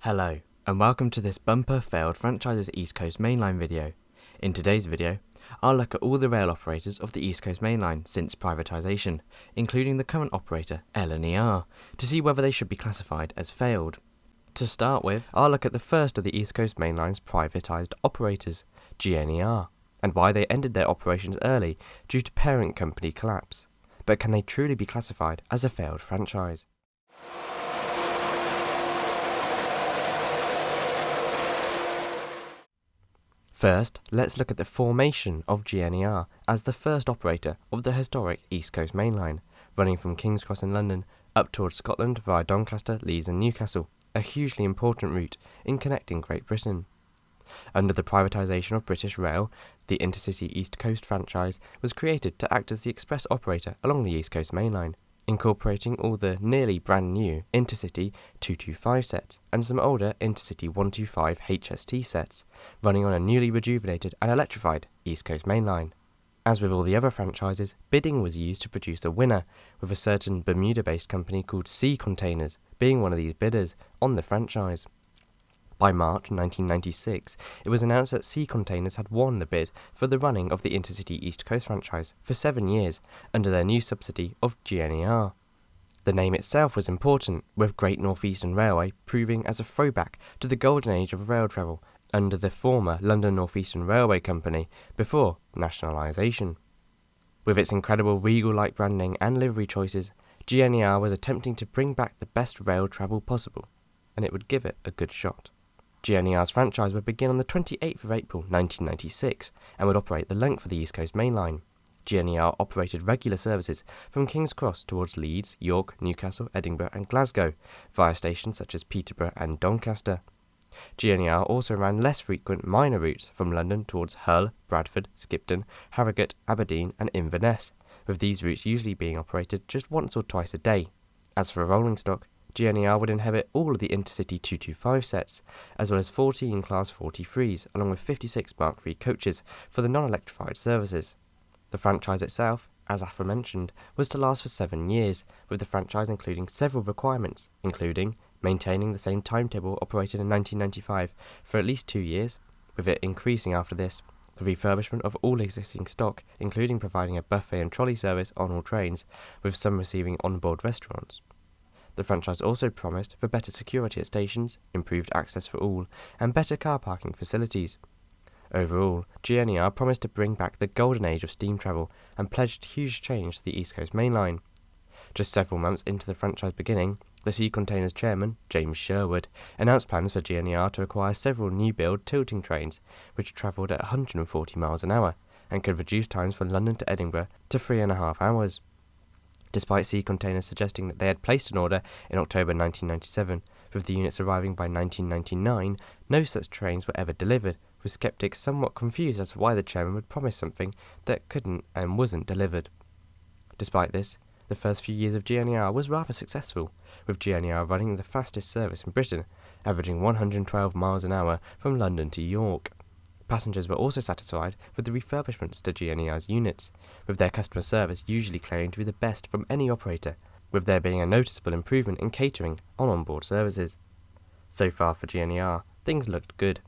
Hello, and welcome to this bumper failed franchises East Coast Mainline video. In today's video, I'll look at all the rail operators of the East Coast Mainline since privatisation, including the current operator LNER, to see whether they should be classified as failed. To start with, I'll look at the first of the East Coast Mainline's privatised operators, GNER, and why they ended their operations early due to parent company collapse. But can they truly be classified as a failed franchise? First, let's look at the formation of GNER as the first operator of the historic East Coast Mainline, running from King's Cross in London up towards Scotland via Doncaster, Leeds and Newcastle, a hugely important route in connecting Great Britain. Under the privatisation of British Rail, the Intercity East Coast franchise was created to act as the express operator along the East Coast Mainline, incorporating all the nearly brand new Intercity 225 sets and some older Intercity 125 HST sets, running on a newly rejuvenated and electrified East Coast Mainline. As with all the other franchises, bidding was used to produce a winner, with a certain Bermuda-based company called Sea Containers being one of these bidders on the franchise. By March 1996, it was announced that Sea Containers had won the bid for the running of the Intercity East Coast franchise for 7 years under their new subsidy of GNER. The name itself was important, with Great North Eastern Railway proving as a throwback to the golden age of rail travel under the former London North Eastern Railway Company before nationalisation. With its incredible regal-like branding and livery choices, GNER was attempting to bring back the best rail travel possible, and it would give it a good shot. GNER's franchise would begin on the 28th of April 1996 and would operate the length of the East Coast Mainline. GNER operated regular services from King's Cross towards Leeds, York, Newcastle, Edinburgh and Glasgow, via stations such as Peterborough and Doncaster. GNER also ran less frequent minor routes from London towards Hull, Bradford, Skipton, Harrogate, Aberdeen and Inverness, with these routes usually being operated just once or twice a day. As for rolling stock, GNER would inhabit all of the Intercity 225 sets, as well as 14 Class 43s, along with 56 Mark III coaches for the non-electrified services. The franchise itself, as aforementioned, was to last for 7 years, with the franchise including several requirements, including maintaining the same timetable operated in 1995 for at least 2 years, with it increasing after this, the refurbishment of all existing stock, including providing a buffet and trolley service on all trains, with some receiving on-board restaurants. The franchise also promised for better security at stations, improved access for all, and better car parking facilities. Overall, GNER promised to bring back the golden age of steam travel and pledged huge change to the East Coast Mainline. Just several months into the franchise beginning, the Sea Containers chairman, James Sherwood, announced plans for GNER to acquire several new-build tilting trains, which travelled at 140 miles an hour, and could reduce times from London to Edinburgh to 3.5 hours. Despite Sea Containers suggesting that they had placed an order in October 1997, with the units arriving by 1999, no such trains were ever delivered, with skeptics somewhat confused as to why the chairman would promise something that couldn't and wasn't delivered. Despite this, the first few years of GNER was rather successful, with GNER running the fastest service in Britain, averaging 112 miles an hour from London to York. Passengers were also satisfied with the refurbishments to GNER's units, with their customer service usually claiming to be the best from any operator, with there being a noticeable improvement in catering on onboard services. So far for GNER, things looked good,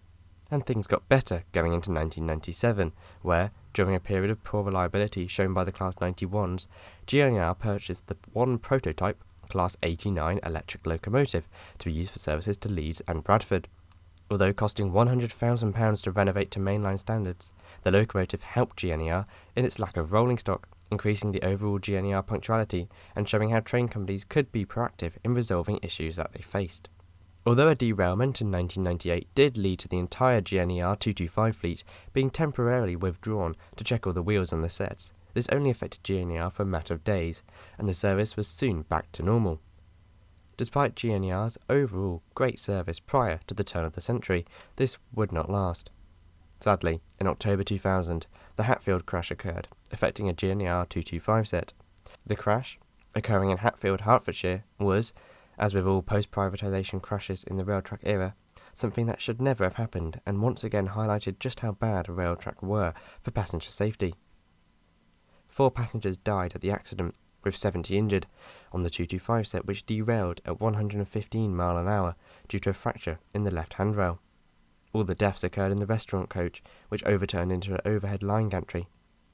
and things got better going into 1997, where, during a period of poor reliability shown by the Class 91s, GNER purchased the one prototype, Class 89 electric locomotive, to be used for services to Leeds and Bradford. Although costing £100,000 to renovate to mainline standards, the locomotive helped GNER in its lack of rolling stock, increasing the overall GNER punctuality and showing how train companies could be proactive in resolving issues that they faced. Although a derailment in 1998 did lead to the entire GNER 225 fleet being temporarily withdrawn to check all the wheels on the sets, this only affected GNER for a matter of days, and the service was soon back to normal. Despite GNER's overall great service prior to the turn of the century, this would not last. Sadly, in October 2000, the Hatfield crash occurred, affecting a GNER 225 set. The crash, occurring in Hatfield, Hertfordshire, was, as with all post-privatisation crashes in the rail track era, something that should never have happened and once again highlighted just how bad rail track were for passenger safety. 4 passengers died at the accident, with 70 injured, on the 225 set which derailed at 115 mph due to a fracture in the left handrail. All the deaths occurred in the restaurant coach, which overturned into an overhead line gantry.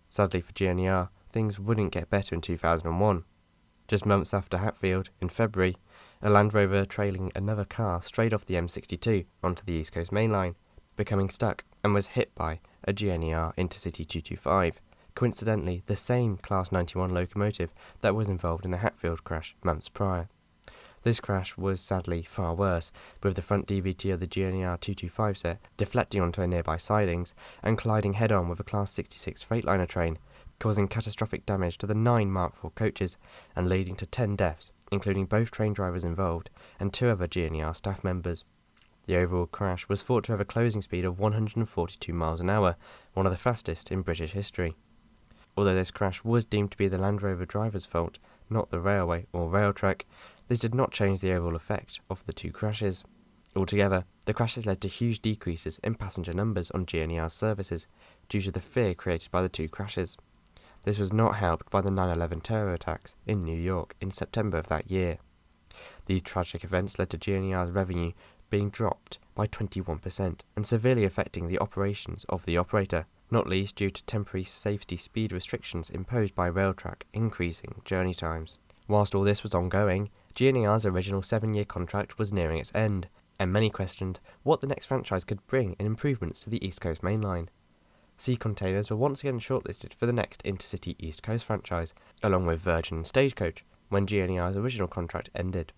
Sadly for GNER, things wouldn't get better in 2001. Just months after Hatfield, in February, a Land Rover trailing another car strayed off the M62 onto the East Coast Main Line, becoming stuck, and was hit by a GNER Intercity 225, coincidentally the same Class 91 locomotive that was involved in the Hatfield crash months prior. This crash was sadly far worse, with the front DVT of the GNER 225 set deflecting onto a nearby sidings and colliding head-on with a Class 66 Freightliner train, causing catastrophic damage to the 9 Mark IV coaches and leading to 10 deaths, including both train drivers involved and 2 other GNER staff members. The overall crash was thought to have a closing speed of 142 miles an hour, one of the fastest in British history. Although this crash was deemed to be the Land Rover driver's fault, not the railway or rail track, this did not change the overall effect of the 2 crashes. Altogether, the crashes led to huge decreases in passenger numbers on GNER services due to the fear created by the 2 crashes. This was not helped by the 9/11 terror attacks in New York in September of that year. These tragic events led to GNER's revenue being dropped by 21% and severely affecting the operations of the operator, not least due to temporary safety speed restrictions imposed by Railtrack, increasing journey times. Whilst all this was ongoing, GNER's original 7-year contract was nearing its end, and many questioned what the next franchise could bring in improvements to the East Coast Main Line. Sea Containers were once again shortlisted for the next Intercity East Coast franchise, along with Virgin and Stagecoach, when GNER's original contract ended.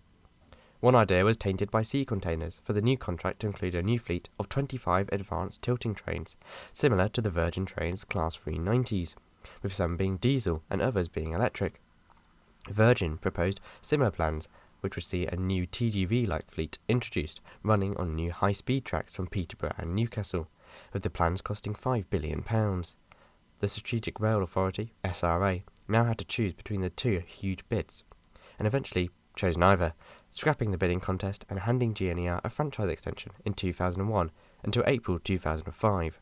One idea was tainted by Sea Containers for the new contract to include a new fleet of 25 advanced tilting trains, similar to the Virgin Trains Class 390s, with some being diesel and others being electric. Virgin proposed similar plans, which would see a new TGV-like fleet introduced, running on new high-speed tracks from Peterborough and Newcastle, with the plans costing £5 billion. The Strategic Rail Authority, SRA, now had to choose between the 2 huge bids, and eventually chose neither, scrapping the bidding contest and handing GNER a franchise extension in 2001 until April 2005.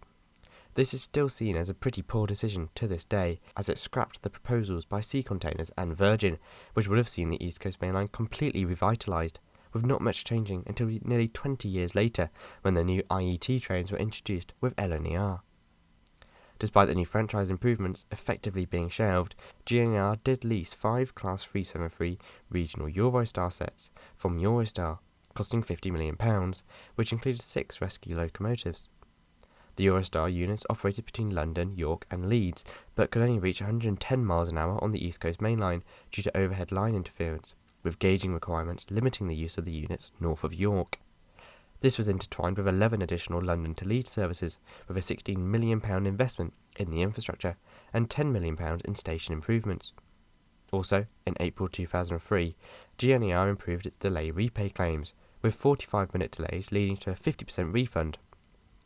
This is still seen as a pretty poor decision to this day, as it scrapped the proposals by Sea Containers and Virgin, which would have seen the East Coast Main Line completely revitalised, with not much changing until nearly 20 years later, when the new IET trains were introduced with LNER. Despite the new franchise improvements effectively being shelved, GNER did lease 5 Class 373 regional Eurostar sets from Eurostar, costing £50 million, which included 6 rescue locomotives. The Eurostar units operated between London, York and Leeds, but could only reach 110 miles an hour on the East Coast Main Line due to overhead line interference, with gauging requirements limiting the use of the units north of York. This was intertwined with 11 additional London to Leeds services, with a £16 million investment in the infrastructure and £10 million in station improvements. Also, in April 2003, GNER improved its delay repay claims, with 45-minute delays leading to a 50% refund,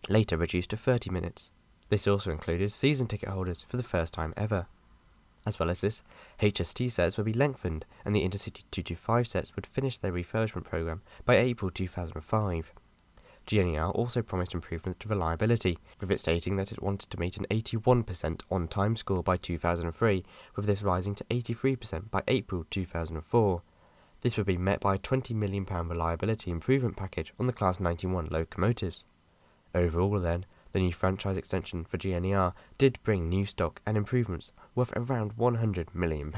later reduced to 30 minutes. This also included season ticket holders for the first time ever. As well as this, HST sets would be lengthened, and the Intercity 225 sets would finish their refurbishment programme by April 2005. GNER also promised improvements to reliability, with it stating that it wanted to meet an 81% on-time score by 2003, with this rising to 83% by April 2004. This would be met by a £20 million reliability improvement package on the Class 91 locomotives. Overall then, the new franchise extension for GNER did bring new stock and improvements worth around £100 million.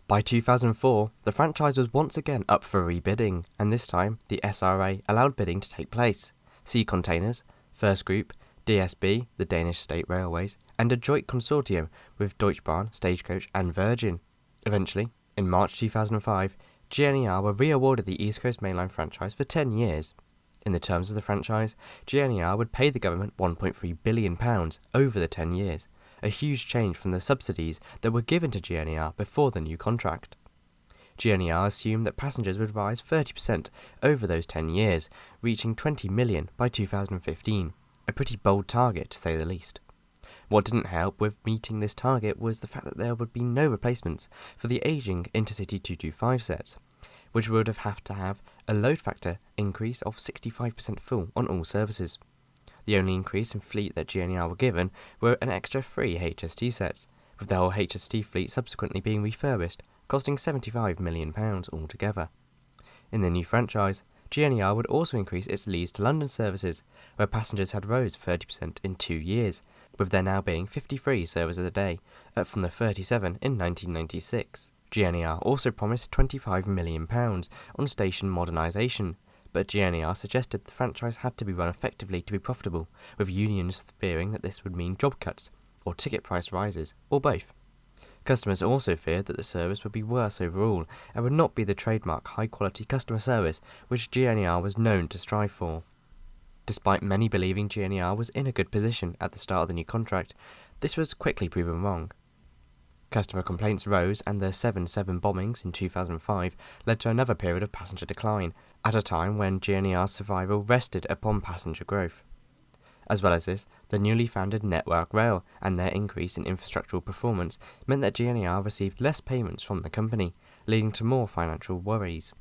By 2004, the franchise was once again up for rebidding, and this time the SRA allowed bidding to take place. Sea Containers, First Group, DSB, the Danish State Railways, and a joint consortium with Deutsche Bahn, Stagecoach and Virgin. Eventually, in March 2005, GNER were re-awarded the East Coast Main Line franchise for 10 years. In the terms of the franchise, GNER would pay the government £1.3 billion over the 10 years, a huge change from the subsidies that were given to GNER before the new contract. GNER assumed that passengers would rise 30% over those 10 years, reaching 20 million by 2015, a pretty bold target to say the least. What didn't help with meeting this target was the fact that there would be no replacements for the ageing Intercity 225 sets, which would have to have a load factor increase of 65% full on all services. The only increase in fleet that GNER were given were an extra 3 HST sets, with the whole HST fleet subsequently being refurbished, costing £75 million altogether. In the new franchise, GNER would also increase its Leeds to London services, where passengers had rose 30% in 2 years, with there now being 53 services a day, up from the 37 in 1996. GNER also promised £25 million on station modernisation, but GNER suggested the franchise had to be run effectively to be profitable, with unions fearing that this would mean job cuts, or ticket price rises, or both. Customers also feared that the service would be worse overall and would not be the trademark high-quality customer service which GNER was known to strive for. Despite many believing GNER was in a good position at the start of the new contract, this was quickly proven wrong. Customer complaints rose, and the 7/7 bombings in 2005 led to another period of passenger decline, at a time when GNER's survival rested upon passenger growth. As well as this, the newly founded Network Rail and their increase in infrastructural performance meant that GNER received less payments from the company, leading to more financial worries.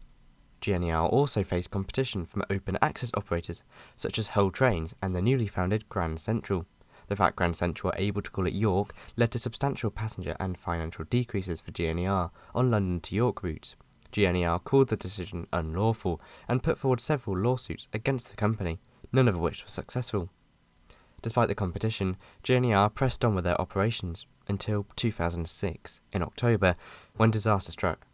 GNER also faced competition from open access operators such as Hull Trains and the newly founded Grand Central. The fact Grand Central were able to call it York led to substantial passenger and financial decreases for GNER on London to York routes. GNER called the decision unlawful and put forward several lawsuits against the company, none of which was successful. Despite the competition, GNER pressed on with their operations until 2006, in October, when disaster struck.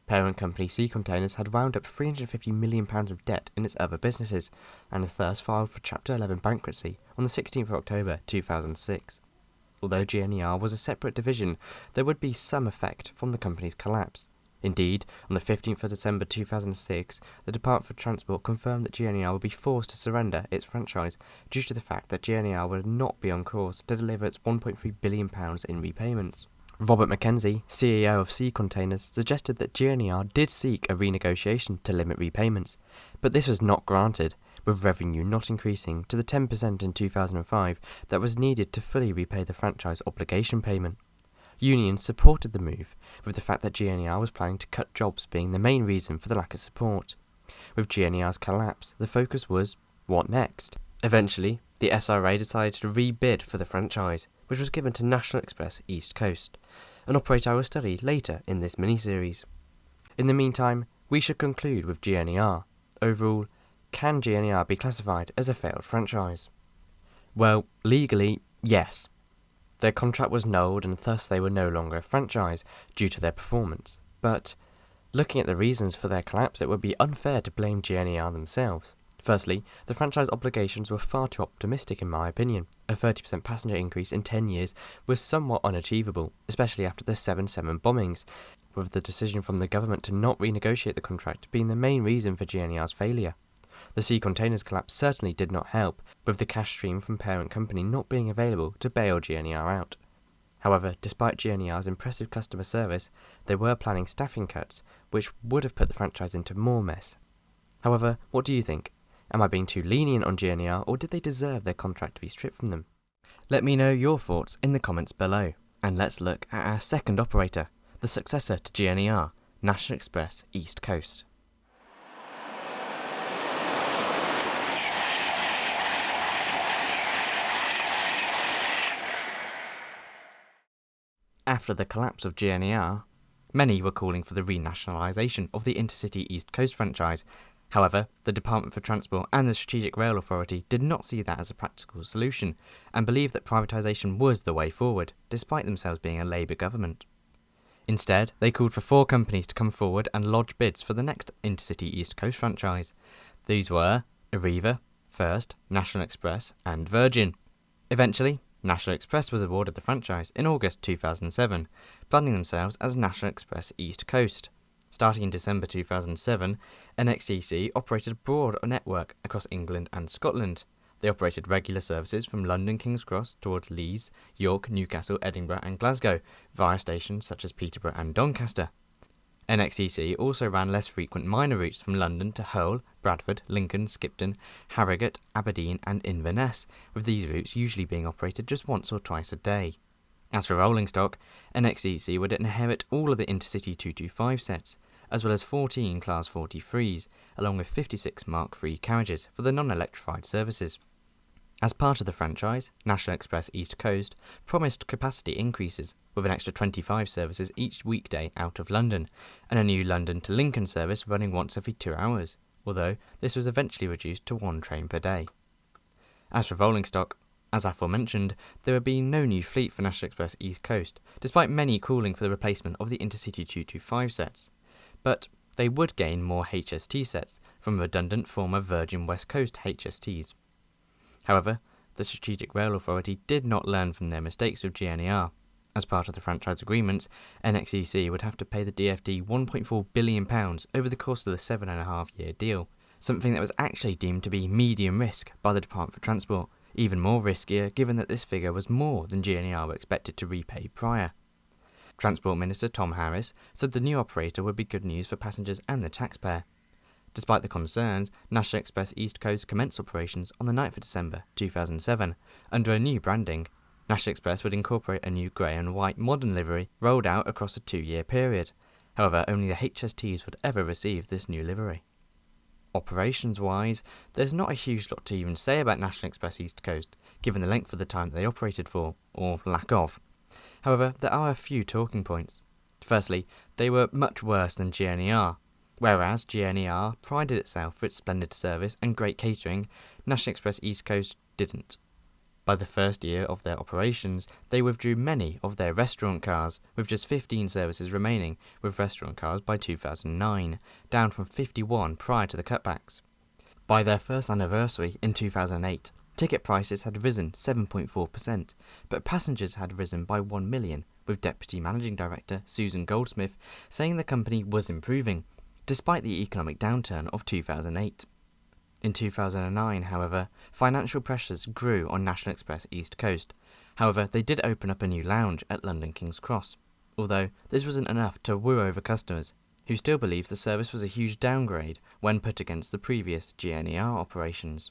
Parent company Sea Containers had wound up £350 million of debt in its other businesses, and has thus filed for Chapter 11 bankruptcy on the 16th of October 2006. Although GNER was a separate division, there would be some effect from the company's collapse. Indeed, on the 15th of December 2006, the Department for Transport confirmed that GNER would be forced to surrender its franchise due to the fact that GNER would not be on course to deliver its £1.3 billion in repayments. Robert Mackenzie, CEO of Sea Containers, suggested that GNER did seek a renegotiation to limit repayments, but this was not granted, with revenue not increasing to the 10% in 2005 that was needed to fully repay the franchise obligation payment. Unions supported the move, with the fact that GNER was planning to cut jobs being the main reason for the lack of support. With GNER's collapse, the focus was, what next? Eventually, the SRA decided to rebid for the franchise, which was given to National Express East Coast, an operator I will study later in this mini-series. In the meantime, we should conclude with GNER. Overall, can GNER be classified as a failed franchise? Well, legally, yes. Their contract was nulled and thus they were no longer a franchise due to their performance. But, looking at the reasons for their collapse, it would be unfair to blame GNER themselves. Firstly, the franchise obligations were far too optimistic in my opinion. A 30% passenger increase in 10 years was somewhat unachievable, especially after the 7/7 bombings, with the decision from the government to not renegotiate the contract being the main reason for GNER's failure. The Sea Containers collapse certainly did not help, with the cash stream from parent company not being available to bail GNER out. However, despite GNER's impressive customer service, they were planning staffing cuts, which would have put the franchise into more mess. However, what do you think? Am I being too lenient on GNER, or did they deserve their contract to be stripped from them? Let me know your thoughts in the comments below, and let's look at our second operator, the successor to GNER, National Express East Coast. After the collapse of GNER, many were calling for the renationalisation of the Intercity East Coast franchise. However, the Department for Transport and the Strategic Rail Authority did not see that as a practical solution, and believed that privatisation was the way forward, despite themselves being a Labour government. Instead, they called for 4 companies to come forward and lodge bids for the next Intercity East Coast franchise. These were Arriva, First, National Express and Virgin. Eventually, National Express was awarded the franchise in August 2007, branding themselves as National Express East Coast. Starting in December 2007, NXEC operated a broad network across England and Scotland. They operated regular services from London King's Cross towards Leeds, York, Newcastle, Edinburgh and Glasgow, via stations such as Peterborough and Doncaster. NXEC also ran less frequent minor routes from London to Hull, Bradford, Lincoln, Skipton, Harrogate, Aberdeen and Inverness, with these routes usually being operated just once or twice a day. As for rolling stock, NXEC would inherit all of the Intercity 225 sets, as well as 14 Class 43s, along with 56 Mark III carriages for the non-electrified services. As part of the franchise, National Express East Coast promised capacity increases, with an extra 25 services each weekday out of London, and a new London to Lincoln service running once every 2 hours. although this was eventually reduced to 1 train per day. As for rolling stock, as aforementioned, there would be no new fleet for National Express East Coast, despite many calling for the replacement of the Intercity 225 sets. But they would gain more HST sets from redundant former Virgin West Coast HSTs. However, the Strategic Rail Authority did not learn from their mistakes with GNER. As part of the franchise agreements, NXEC would have to pay the DfT £1.4 billion over the course of the 7.5-year deal, something that was actually deemed to be medium risk by the Department for Transport, even more riskier given that this figure was more than GNER were expected to repay prior. Transport Minister Tom Harris said the new operator would be good news for passengers and the taxpayer. Despite the concerns, National Express East Coast commenced operations on the 9th of December 2007 under a new branding. National Express would incorporate a new grey and white modern livery rolled out across a 2-year period. However, only the HSTs would ever receive this new livery. Operations-wise, there's not a huge lot to even say about National Express East Coast, given the length of the time they operated for, or lack of. However, there are a few talking points. Firstly, they were much worse than GNER. Whereas GNER prided itself for its splendid service and great catering, National Express East Coast didn't. By the first year of their operations, they withdrew many of their restaurant cars, with just 15 services remaining with restaurant cars by 2009, down from 51 prior to the cutbacks. By their first anniversary in 2008, ticket prices had risen 7.4%, but passengers had risen by 1 million, with Deputy Managing Director Susan Goldsmith saying the company was improving, despite the economic downturn of 2008. In 2009, however, financial pressures grew on National Express East Coast. However, they did open up a new lounge at London King's Cross, although this wasn't enough to woo over customers, who still believed the service was a huge downgrade when put against the previous GNER operations.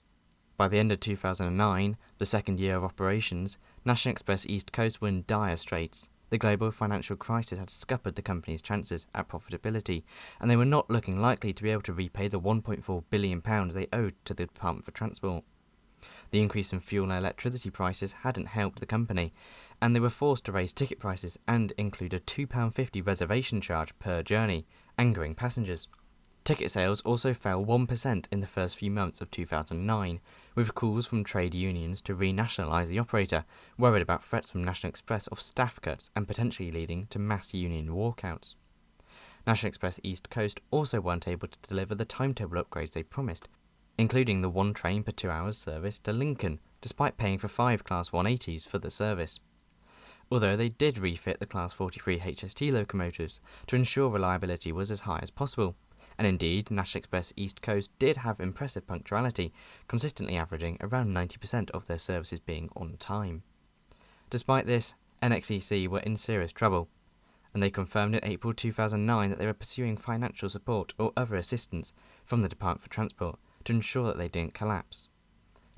By the end of 2009, the second year of operations, National Express East Coast were in dire straits. The global financial crisis had scuppered the company's chances at profitability, and they were not looking likely to be able to repay the £1.4 billion they owed to the Department for Transport. The increase in fuel and electricity prices hadn't helped the company, and they were forced to raise ticket prices and include a £2.50 reservation charge per journey, angering passengers. Ticket sales also fell 1% in the first few months of 2009, with calls from trade unions to renationalise the operator, worried about threats from National Express of staff cuts and potentially leading to mass union walkouts. National Express East Coast also weren't able to deliver the timetable upgrades they promised, including the 1 train per 2 hours service to Lincoln, despite paying for 5 Class 180s for the service. Although they did refit the Class 43 HST locomotives to ensure reliability was as high as possible. And indeed, National Express East Coast did have impressive punctuality, consistently averaging around 90% of their services being on time. Despite this, NXEC were in serious trouble, and they confirmed in April 2009 that they were pursuing financial support or other assistance from the Department for Transport to ensure that they didn't collapse.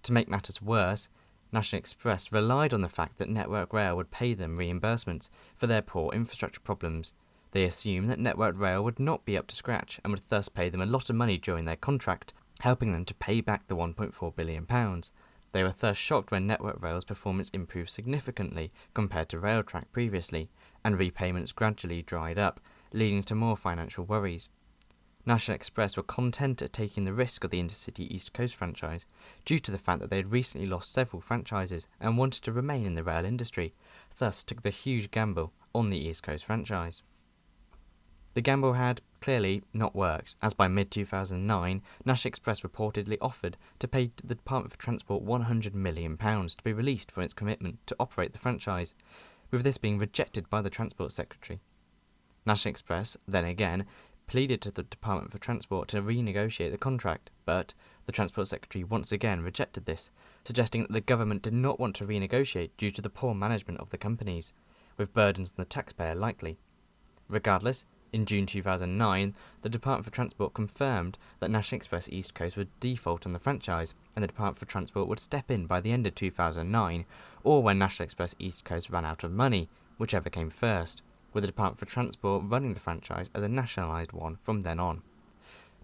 To make matters worse, National Express relied on the fact that Network Rail would pay them reimbursements for their poor infrastructure problems. They assumed that Network Rail would not be up to scratch and would thus pay them a lot of money during their contract, helping them to pay back the £1.4 billion. They were thus shocked when Network Rail's performance improved significantly compared to Railtrack previously, and repayments gradually dried up, leading to more financial worries. National Express were content at taking the risk of the Intercity East Coast franchise, due to the fact that they had recently lost several franchises and wanted to remain in the rail industry, thus took the huge gamble on the East Coast franchise. The gamble had clearly not worked, as by mid-2009, National Express reportedly offered to pay the Department for Transport £100 million to be released from its commitment to operate the franchise, with this being rejected by the Transport Secretary. National Express, then again, pleaded to the Department for Transport to renegotiate the contract, but the Transport Secretary once again rejected this, suggesting that the government did not want to renegotiate due to the poor management of the companies, with burdens on the taxpayer likely. Regardless, in June 2009, the Department for Transport confirmed that National Express East Coast would default on the franchise, and the Department for Transport would step in by the end of 2009, or when National Express East Coast ran out of money, whichever came first, with the Department for Transport running the franchise as a nationalised one from then on.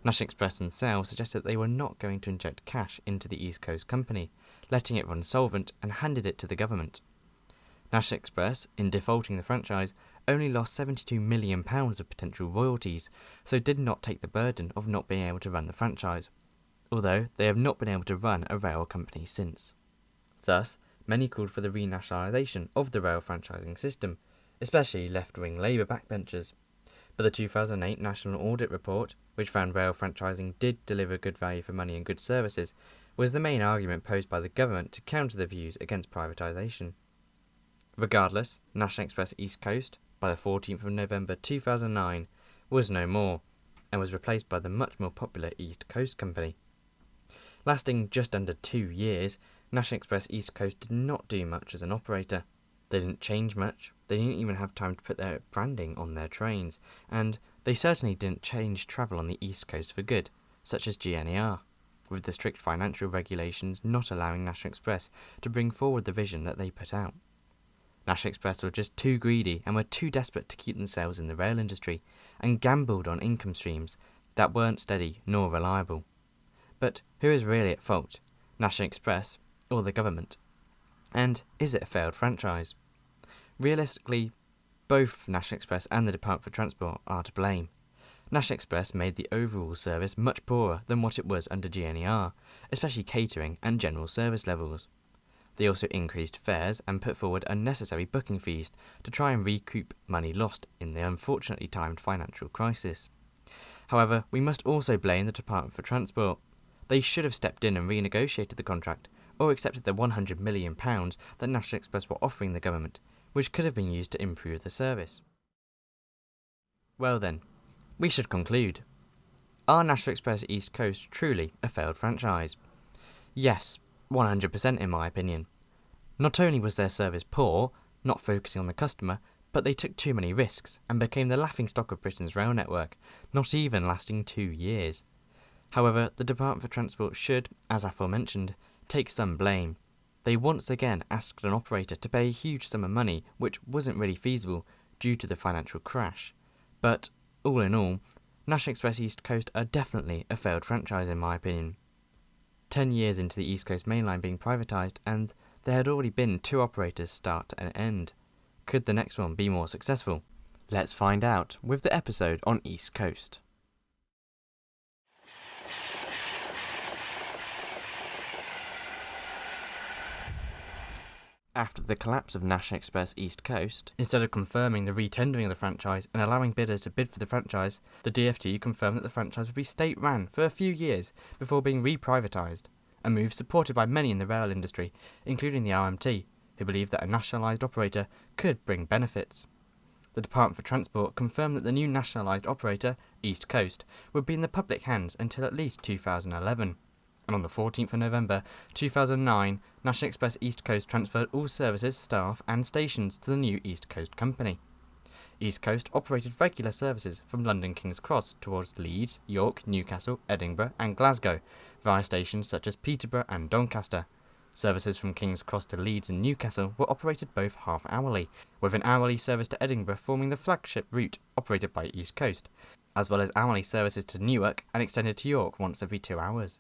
National Express themselves suggested that they were not going to inject cash into the East Coast company, letting it run solvent, and handed it to the government. National Express, in defaulting the franchise, only lost £72 million of potential royalties, so did not take the burden of not being able to run the franchise, although they have not been able to run a rail company since. Thus, many called for the renationalisation of the rail franchising system, especially left-wing Labour backbenchers. But the 2008 National Audit Report, which found rail franchising did deliver good value for money and good services, was the main argument posed by the government to counter the views against privatisation. Regardless, National Express East Coast, by the 14th of November 2009, was no more, and was replaced by the much more popular East Coast Company. Lasting just under 2 years, National Express East Coast did not do much as an operator. They didn't change much, they didn't even have time to put their branding on their trains, and they certainly didn't change travel on the East Coast for good, such as GNER, with the strict financial regulations not allowing National Express to bring forward the vision that they put out. National Express were just too greedy and were too desperate to keep themselves in the rail industry, and gambled on income streams that weren't steady nor reliable. But who is really at fault, National Express or the government? And is it a failed franchise? Realistically, both National Express and the Department for Transport are to blame. National Express made the overall service much poorer than what it was under GNER, especially catering and general service levels. They also increased fares and put forward unnecessary booking fees to try and recoup money lost in the unfortunately timed financial crisis. However, we must also blame the Department for Transport. They should have stepped in and renegotiated the contract, or accepted the £100 million that National Express were offering the government, which could have been used to improve the service. Well then, we should conclude. Are National Express East Coast truly a failed franchise? Yes, 100% in my opinion. Not only was their service poor, not focusing on the customer, but they took too many risks and became the laughingstock of Britain's rail network, not even lasting 2 years. However, the Department for Transport should, as aforementioned, take some blame. They once again asked an operator to pay a huge sum of money which wasn't really feasible due to the financial crash. But, all in all, National Express East Coast are definitely a failed franchise in my opinion. 10 years into the East Coast Main Line being privatised, and there had already been 2 operators start and end. Could the next one be more successful? Let's find out with the episode on East Coast. After the collapse of National Express East Coast, instead of confirming the re-tendering of the franchise and allowing bidders to bid for the franchise, the DFT confirmed that the franchise would be state-run for a few years before being re-privatised, a move supported by many in the rail industry, including the RMT, who believed that a nationalised operator could bring benefits. The Department for Transport confirmed that the new nationalised operator, East Coast, would be in the public hands until at least 2011. And on the 14th of November 2009, National Express East Coast transferred all services, staff and stations to the new East Coast Company. East Coast operated regular services from London King's Cross towards Leeds, York, Newcastle, Edinburgh and Glasgow, via stations such as Peterborough and Doncaster. Services from King's Cross to Leeds and Newcastle were operated both half-hourly, with an hourly service to Edinburgh forming the flagship route operated by East Coast, as well as hourly services to Newark and extended to York once every 2 hours.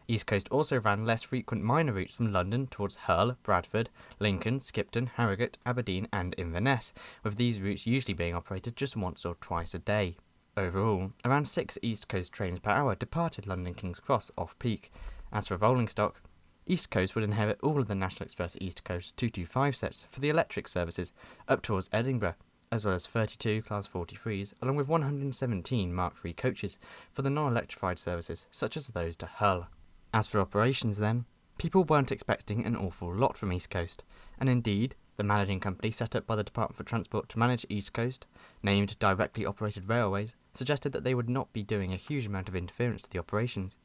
East Coast also ran less frequent minor routes from London towards Hull, Bradford, Lincoln, Skipton, Harrogate, Aberdeen and Inverness, with these routes usually being operated just once or twice a day. Overall, around 6 East Coast trains per hour departed London King's Cross off-peak. As for rolling stock, East Coast would inherit all of the National Express East Coast 225 sets for the electric services up towards Edinburgh, as well as 32 Class 43s, along with 117 Mark III coaches for the non-electrified services, such as those to Hull. As for operations then, people weren't expecting an awful lot from East Coast, and indeed, the managing company set up by the Department for Transport to manage East Coast, named Directly Operated Railways, suggested that they would not be doing a huge amount of interference to the operations.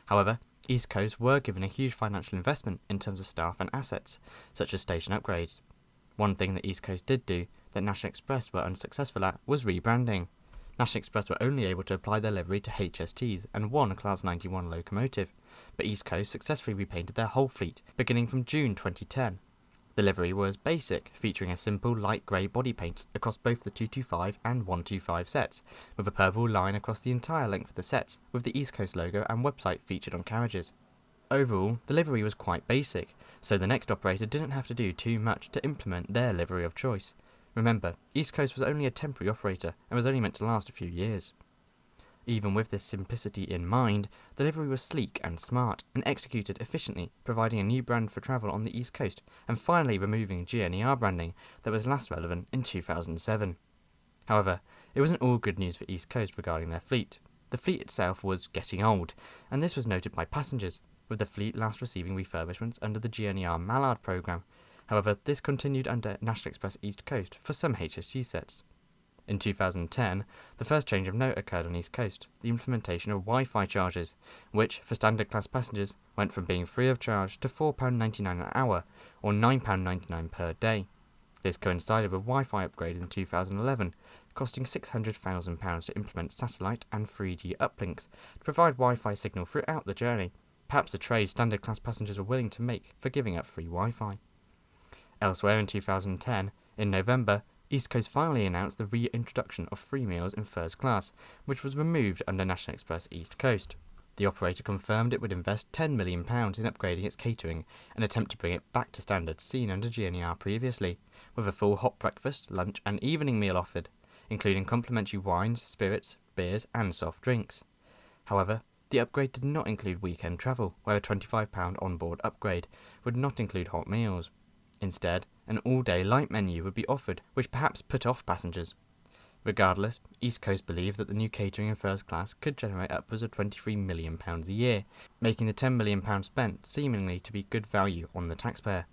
However, East Coast were given a huge financial investment in terms of staff and assets, such as station upgrades. One thing that East Coast did do that National Express were unsuccessful at was rebranding. National Express were only able to apply their livery to HSTs and one Class 91 locomotive, but East Coast successfully repainted their whole fleet, beginning from June 2010. The livery was basic, featuring a simple light grey body paint across both the 225 and 125 sets, with a purple line across the entire length of the sets, with the East Coast logo and website featured on carriages. Overall, the livery was quite basic, so the next operator didn't have to do too much to implement their livery of choice. Remember, East Coast was only a temporary operator and was only meant to last a few years. Even with this simplicity in mind, delivery was sleek and smart and executed efficiently, providing a new brand for travel on the East Coast and finally removing GNER branding that was last relevant in 2007. However, it wasn't all good news for East Coast regarding their fleet. The fleet itself was getting old, and this was noted by passengers, with the fleet last receiving refurbishments under the GNER Mallard programme. However, this continued under National Express East Coast for some HSC sets. In 2010, the first change of note occurred on East Coast, the implementation of Wi-Fi charges, which, for standard class passengers, went from being free of charge to £4.99 an hour, or £9.99 per day. This coincided with Wi-Fi upgrades in 2011, costing £600,000 to implement satellite and 3G uplinks to provide Wi-Fi signal throughout the journey, perhaps a trade standard class passengers were willing to make for giving up free Wi-Fi. Elsewhere in 2010, in November, East Coast finally announced the reintroduction of free meals in first class, which was removed under National Express East Coast. The operator confirmed it would invest £10 million in upgrading its catering and attempt to bring it back to standards seen under GNER previously, with a full hot breakfast, lunch and evening meal offered, including complimentary wines, spirits, beers and soft drinks. However, the upgrade did not include weekend travel, where a £25 onboard upgrade would not include hot meals. Instead, an all-day light menu would be offered, which perhaps put off passengers. Regardless, East Coast believed that the new catering in first class could generate upwards of £23 million a year, making the £10 million spent seemingly to be good value on the taxpayer.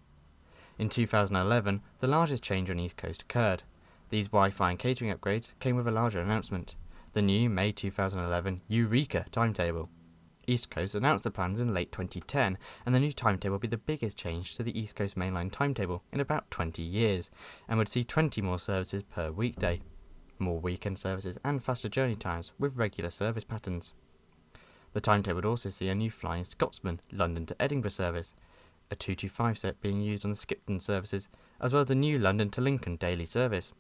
In 2011, the largest change on East Coast occurred. These Wi-Fi and catering upgrades came with a larger announcement, the new May 2011 Eureka timetable. East Coast announced the plans in late 2010, and the new timetable will be the biggest change to the East Coast mainline timetable in about 20 years, and would see 20 more services per weekday, more weekend services and faster journey times with regular service patterns. The timetable would also see a new Flying Scotsman London to Edinburgh service, a 225 set being used on the Skipton services, as well as a new London to Lincoln daily service.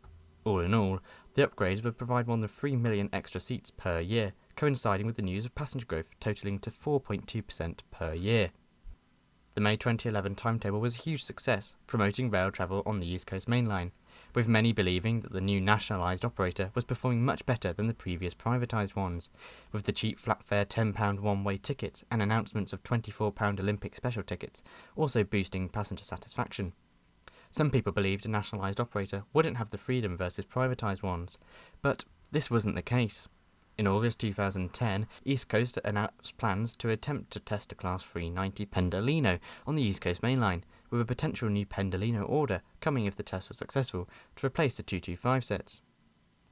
All in all, the upgrades would provide more than 3 million extra seats per year, coinciding with the news of passenger growth totalling to 4.2% per year. The May 2011 timetable was a huge success, promoting rail travel on the East Coast mainline, with many believing that the new nationalised operator was performing much better than the previous privatised ones, with the cheap flat fare £10 one-way tickets and announcements of £24 Olympic special tickets also boosting passenger satisfaction. Some people believed a nationalised operator wouldn't have the freedom versus privatised ones, but this wasn't the case. In August 2010, East Coast announced plans to attempt to test a Class 390 Pendolino on the East Coast mainline, with a potential new Pendolino order coming if the test was successful to replace the 225 sets.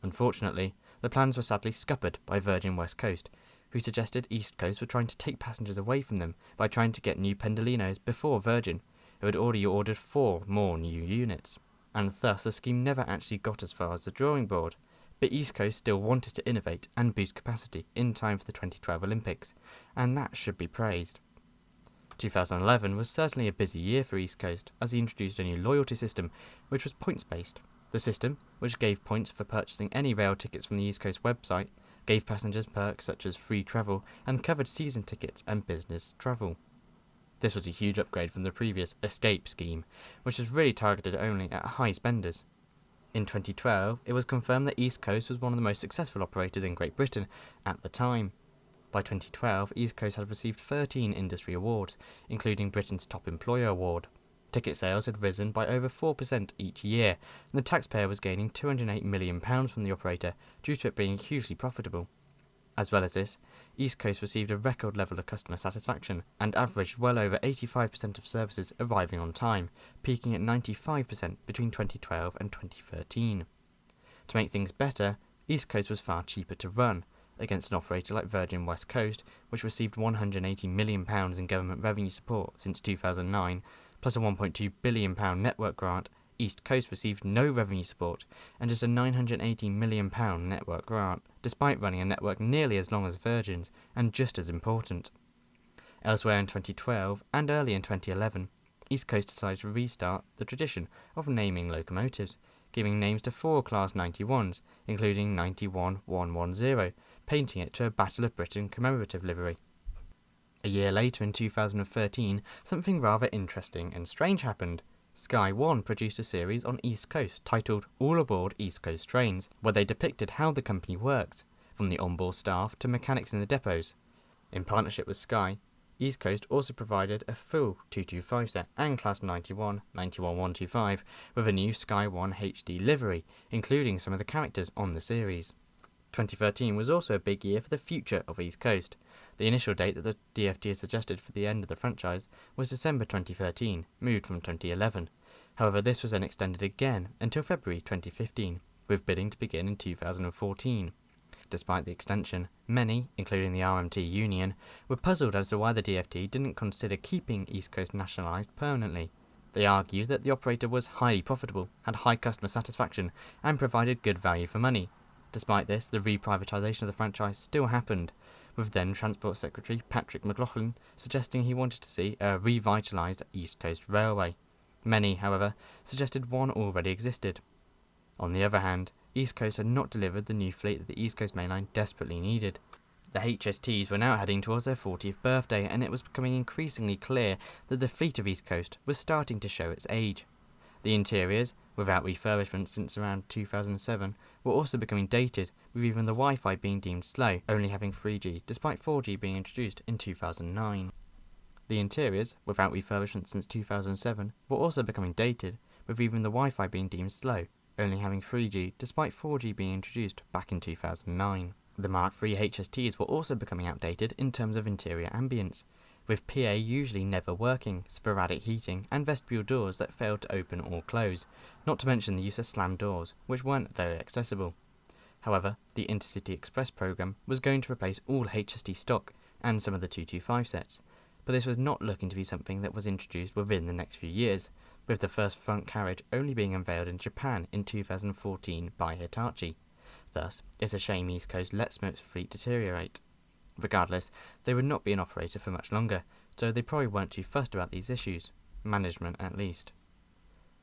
Unfortunately, the plans were sadly scuppered by Virgin West Coast, who suggested East Coast were trying to take passengers away from them by trying to get new Pendolinos before Virgin, who had already ordered 4 more new units, and thus the scheme never actually got as far as the drawing board. But East Coast still wanted to innovate and boost capacity in time for the 2012 Olympics, and that should be praised. 2011 was certainly a busy year for East Coast, as he introduced a new loyalty system, which was points-based. The system, which gave points for purchasing any rail tickets from the East Coast website, gave passengers perks such as free travel and covered season tickets and business travel. This was a huge upgrade from the previous Escape scheme, which was really targeted only at high spenders. In 2012, it was confirmed that East Coast was one of the most successful operators in Great Britain at the time. By 2012, East Coast had received 13 industry awards, including Britain's Top Employer Award. Ticket sales had risen by over 4% each year, and the taxpayer was gaining £208 million from the operator due to it being hugely profitable. As well as this, East Coast received a record level of customer satisfaction and averaged well over 85% of services arriving on time, peaking at 95% between 2012 and 2013. To make things better, East Coast was far cheaper to run, against an operator like Virgin West Coast, which received £180 million in government revenue support since 2009, plus a £1.2 billion network grant. East Coast received no revenue support and just a £980 million network grant, despite running a network nearly as long as Virgin's and just as important. Elsewhere in 2012 and early in 2011, East Coast decided to restart the tradition of naming locomotives, giving names to 4 Class 91s, including 91110, painting it to a Battle of Britain commemorative livery. A year later, in 2013, something rather interesting and strange happened. Sky One produced a series on East Coast titled All Aboard East Coast Trains, where they depicted how the company worked, from the onboard staff to mechanics in the depots. In partnership with Sky, East Coast also provided a full 225 set and Class 91, 125 with a new Sky One HD livery, including some of the characters on the series. 2013 was also a big year for the future of East Coast. The initial date that the DFT had suggested for the end of the franchise was December 2013, moved from 2011. However, this was then extended again until February 2015, with bidding to begin in 2014. Despite the extension, many, including the RMT Union, were puzzled as to why the DFT didn't consider keeping East Coast nationalised permanently. They argued that the operator was highly profitable, had high customer satisfaction, and provided good value for money. Despite this, the reprivatisation of the franchise still happened, with then Transport Secretary Patrick McLaughlin suggesting he wanted to see a revitalised East Coast Railway. Many, however, suggested one already existed. On the other hand, East Coast had not delivered the new fleet that the East Coast Main Line desperately needed. The HSTs were now heading towards their 40th birthday, and it was becoming increasingly clear that the fleet of East Coast was starting to show its age. The interiors, without refurbishment since around 2007, were also becoming dated, with even the Wi-Fi being deemed slow, only having 3G, despite 4G being introduced in 2009. The interiors, without refurbishment since 2007, were also becoming dated, with even the Wi-Fi being deemed slow, only having 3G, despite 4G being introduced back in 2009. The Mark III HSTs were also becoming outdated in terms of interior ambience, with PA usually never working, sporadic heating, and vestibule doors that failed to open or close, not to mention the use of slam doors, which weren't very accessible. However, the Intercity Express programme was going to replace all HST stock and some of the 225 sets, but this was not looking to be something that was introduced within the next few years, with the first front carriage only being unveiled in Japan in 2014 by Hitachi. Thus, it's a shame East Coast let Smoke's fleet deteriorate. Regardless, they would not be an operator for much longer, so they probably weren't too fussed about these issues, management at least.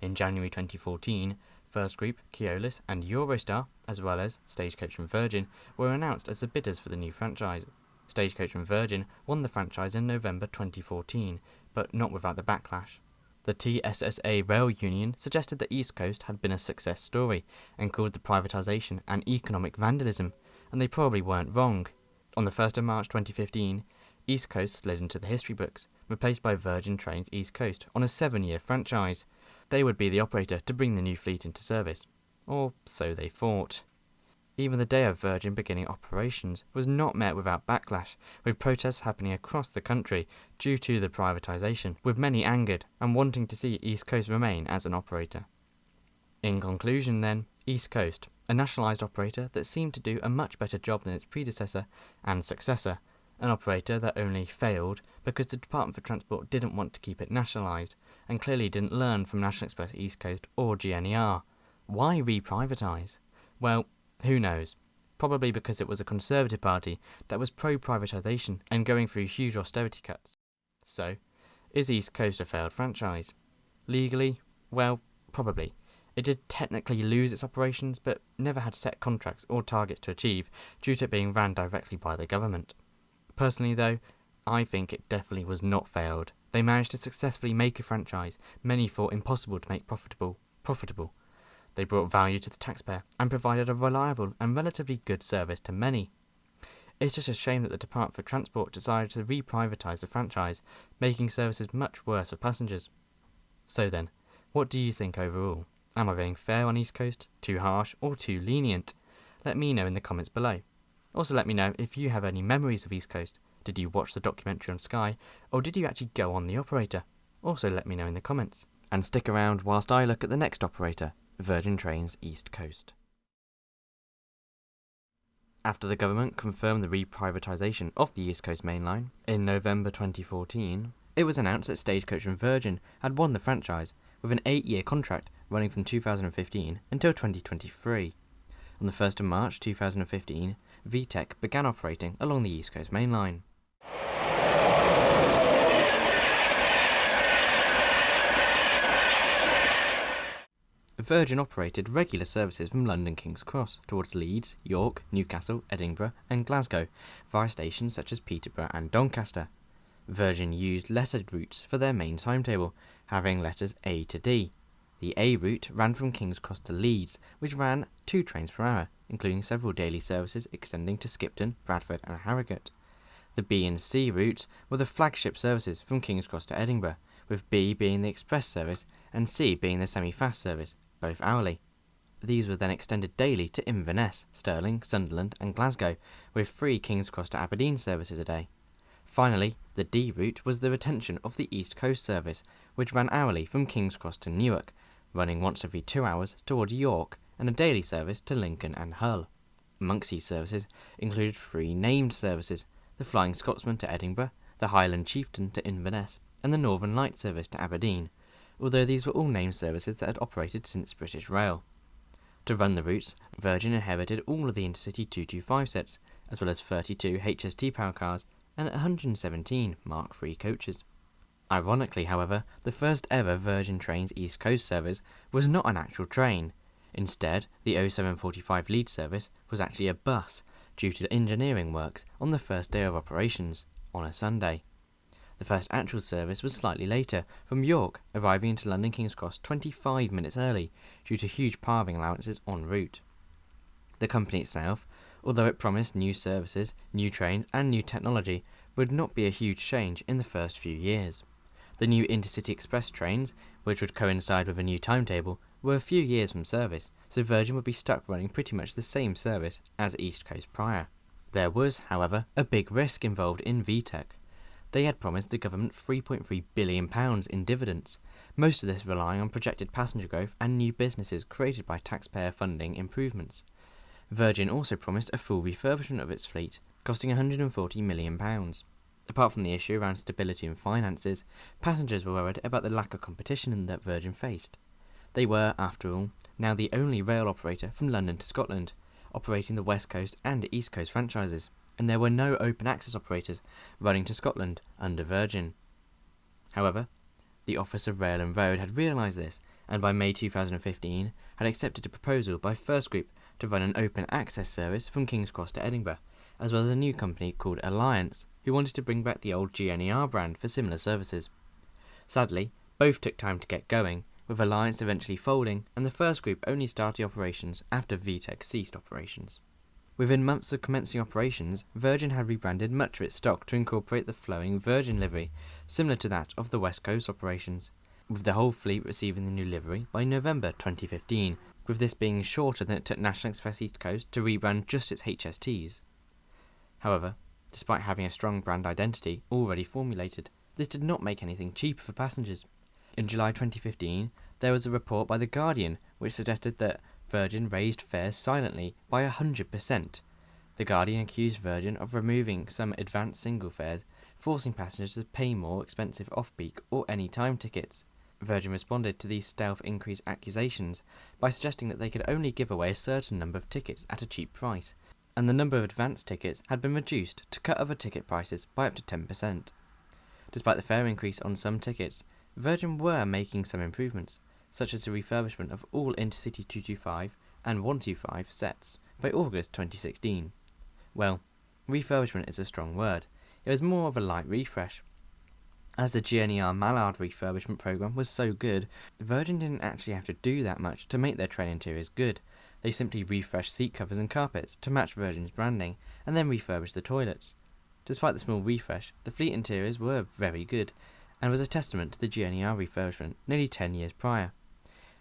In January 2014, First Group, Keolis and Eurostar, as well as Stagecoach and Virgin, were announced as the bidders for the new franchise. Stagecoach and Virgin won the franchise in November 2014, but not without the backlash. The TSSA Rail Union suggested that East Coast had been a success story and called the privatisation an economic vandalism, and they probably weren't wrong. On the 1st of March 2015, East Coast slid into the history books, replaced by Virgin Trains East Coast on a 7-year franchise. They would be the operator to bring the new fleet into service, or so they thought. Even the day of Virgin beginning operations was not met without backlash, with protests happening across the country due to the privatisation, with many angered and wanting to see East Coast remain as an operator. In conclusion then, East Coast, a nationalised operator that seemed to do a much better job than its predecessor and successor, an operator that only failed because the Department for Transport didn't want to keep it nationalised, and clearly didn't learn from National Express East Coast or GNER. Why reprivatise? Well, who knows? Probably because it was a Conservative Party that was pro-privatisation and going through huge austerity cuts. So, is East Coast a failed franchise? Legally? Well, probably. It did technically lose its operations, but never had set contracts or targets to achieve due to it being ran directly by the government. Personally though, I think it definitely was not failed. They managed to successfully make a franchise many thought impossible to make profitable. They brought value to the taxpayer and provided a reliable and relatively good service to many. It's just a shame that the Department for Transport decided to reprivatise the franchise, making services much worse for passengers. So then, what do you think overall? Am I being fair on East Coast, too harsh, or too lenient? Let me know in the comments below. Also let me know if you have any memories of East Coast. Did you watch the documentary on Sky, or did you actually go on the operator? Also let me know in the comments. And stick around whilst I look at the next operator, Virgin Trains East Coast. After the government confirmed the reprivatisation of the East Coast Main Line in November 2014, it was announced that Stagecoach and Virgin had won the franchise with an 8-year contract running from 2015 until 2023. On the 1st of March 2015, VTEC began operating along the East Coast Main Line. Virgin operated regular services from London King's Cross towards Leeds, York, Newcastle, Edinburgh and Glasgow via stations such as Peterborough and Doncaster. Virgin used lettered routes for their main timetable, having letters A to D. The A route ran from King's Cross to Leeds, which ran 2 trains per hour, including several daily services extending to Skipton, Bradford and Harrogate. The B and C routes were the flagship services from King's Cross to Edinburgh, with B being the express service and C being the semi-fast service, both hourly. These were then extended daily to Inverness, Stirling, Sunderland and Glasgow, with 3 King's Cross to Aberdeen services a day. Finally, the D route was the retention of the East Coast service, which ran hourly from King's Cross to Newark, running once every 2 hours towards York, and a daily service to Lincoln and Hull. Amongst these services included 3 named services: the Flying Scotsman to Edinburgh, the Highland Chieftain to Inverness, and the Northern Light service to Aberdeen, although these were all named services that had operated since British Rail. To run the routes, Virgin inherited all of the Intercity 225 sets, as well as 32 HST power cars and 117 Mark III coaches. Ironically, however, the first ever Virgin Trains East Coast service was not an actual train. Instead, the 0745 Leeds service was actually a bus, due to engineering works on the first day of operations, on a Sunday. The first actual service was slightly later, from York, arriving into London King's Cross 25 minutes early, due to huge parving allowances en route. The company itself, although it promised new services, new trains and new technology, would not be a huge change in the first few years. The new Intercity Express trains, which would coincide with a new timetable, were a few years from service, so Virgin would be stuck running pretty much the same service as East Coast prior. There was, however, a big risk involved in VTEC. They had promised the government £3.3 billion in dividends, most of this relying on projected passenger growth and new businesses created by taxpayer funding improvements. Virgin also promised a full refurbishment of its fleet, costing £140 million. Apart from the issue around stability and finances, passengers were worried about the lack of competition that Virgin faced. They were, after all, now the only rail operator from London to Scotland, operating the West Coast and East Coast franchises, and there were no open access operators running to Scotland under Virgin. However, the Office of Rail and Road had realised this, and by May 2015 had accepted a proposal by First Group to run an open access service from King's Cross to Edinburgh, as well as a new company called Alliance, who wanted to bring back the old GNER brand for similar services. Sadly, both took time to get going, with Alliance eventually folding, and the First Group only started operations after VTEC ceased operations. Within months of commencing operations, Virgin had rebranded much of its stock to incorporate the flowing Virgin livery, similar to that of the West Coast operations, with the whole fleet receiving the new livery by November 2015, with this being shorter than it took National Express East Coast to rebrand just its HSTs. However, despite having a strong brand identity already formulated, this did not make anything cheaper for passengers. In July 2015, there was a report by The Guardian which suggested that Virgin raised fares silently by 100%. The Guardian accused Virgin of removing some advanced single fares, forcing passengers to pay more expensive off-peak or any-time tickets. Virgin responded to these stealth increase accusations by suggesting that they could only give away a certain number of tickets at a cheap price, and the number of advanced tickets had been reduced to cut other ticket prices by up to 10%. Despite the fare increase on some tickets, Virgin were making some improvements, such as the refurbishment of all Intercity 225 and 125 sets by August 2016. Well, refurbishment is a strong word. It was more of a light refresh. As the GNER Mallard refurbishment program was so good, Virgin didn't actually have to do that much to make their train interiors good. They simply refreshed seat covers and carpets to match Virgin's branding, and then refurbished the toilets. Despite the small refresh, the fleet interiors were very good, and was a testament to the GNER refurbishment nearly 10 years prior.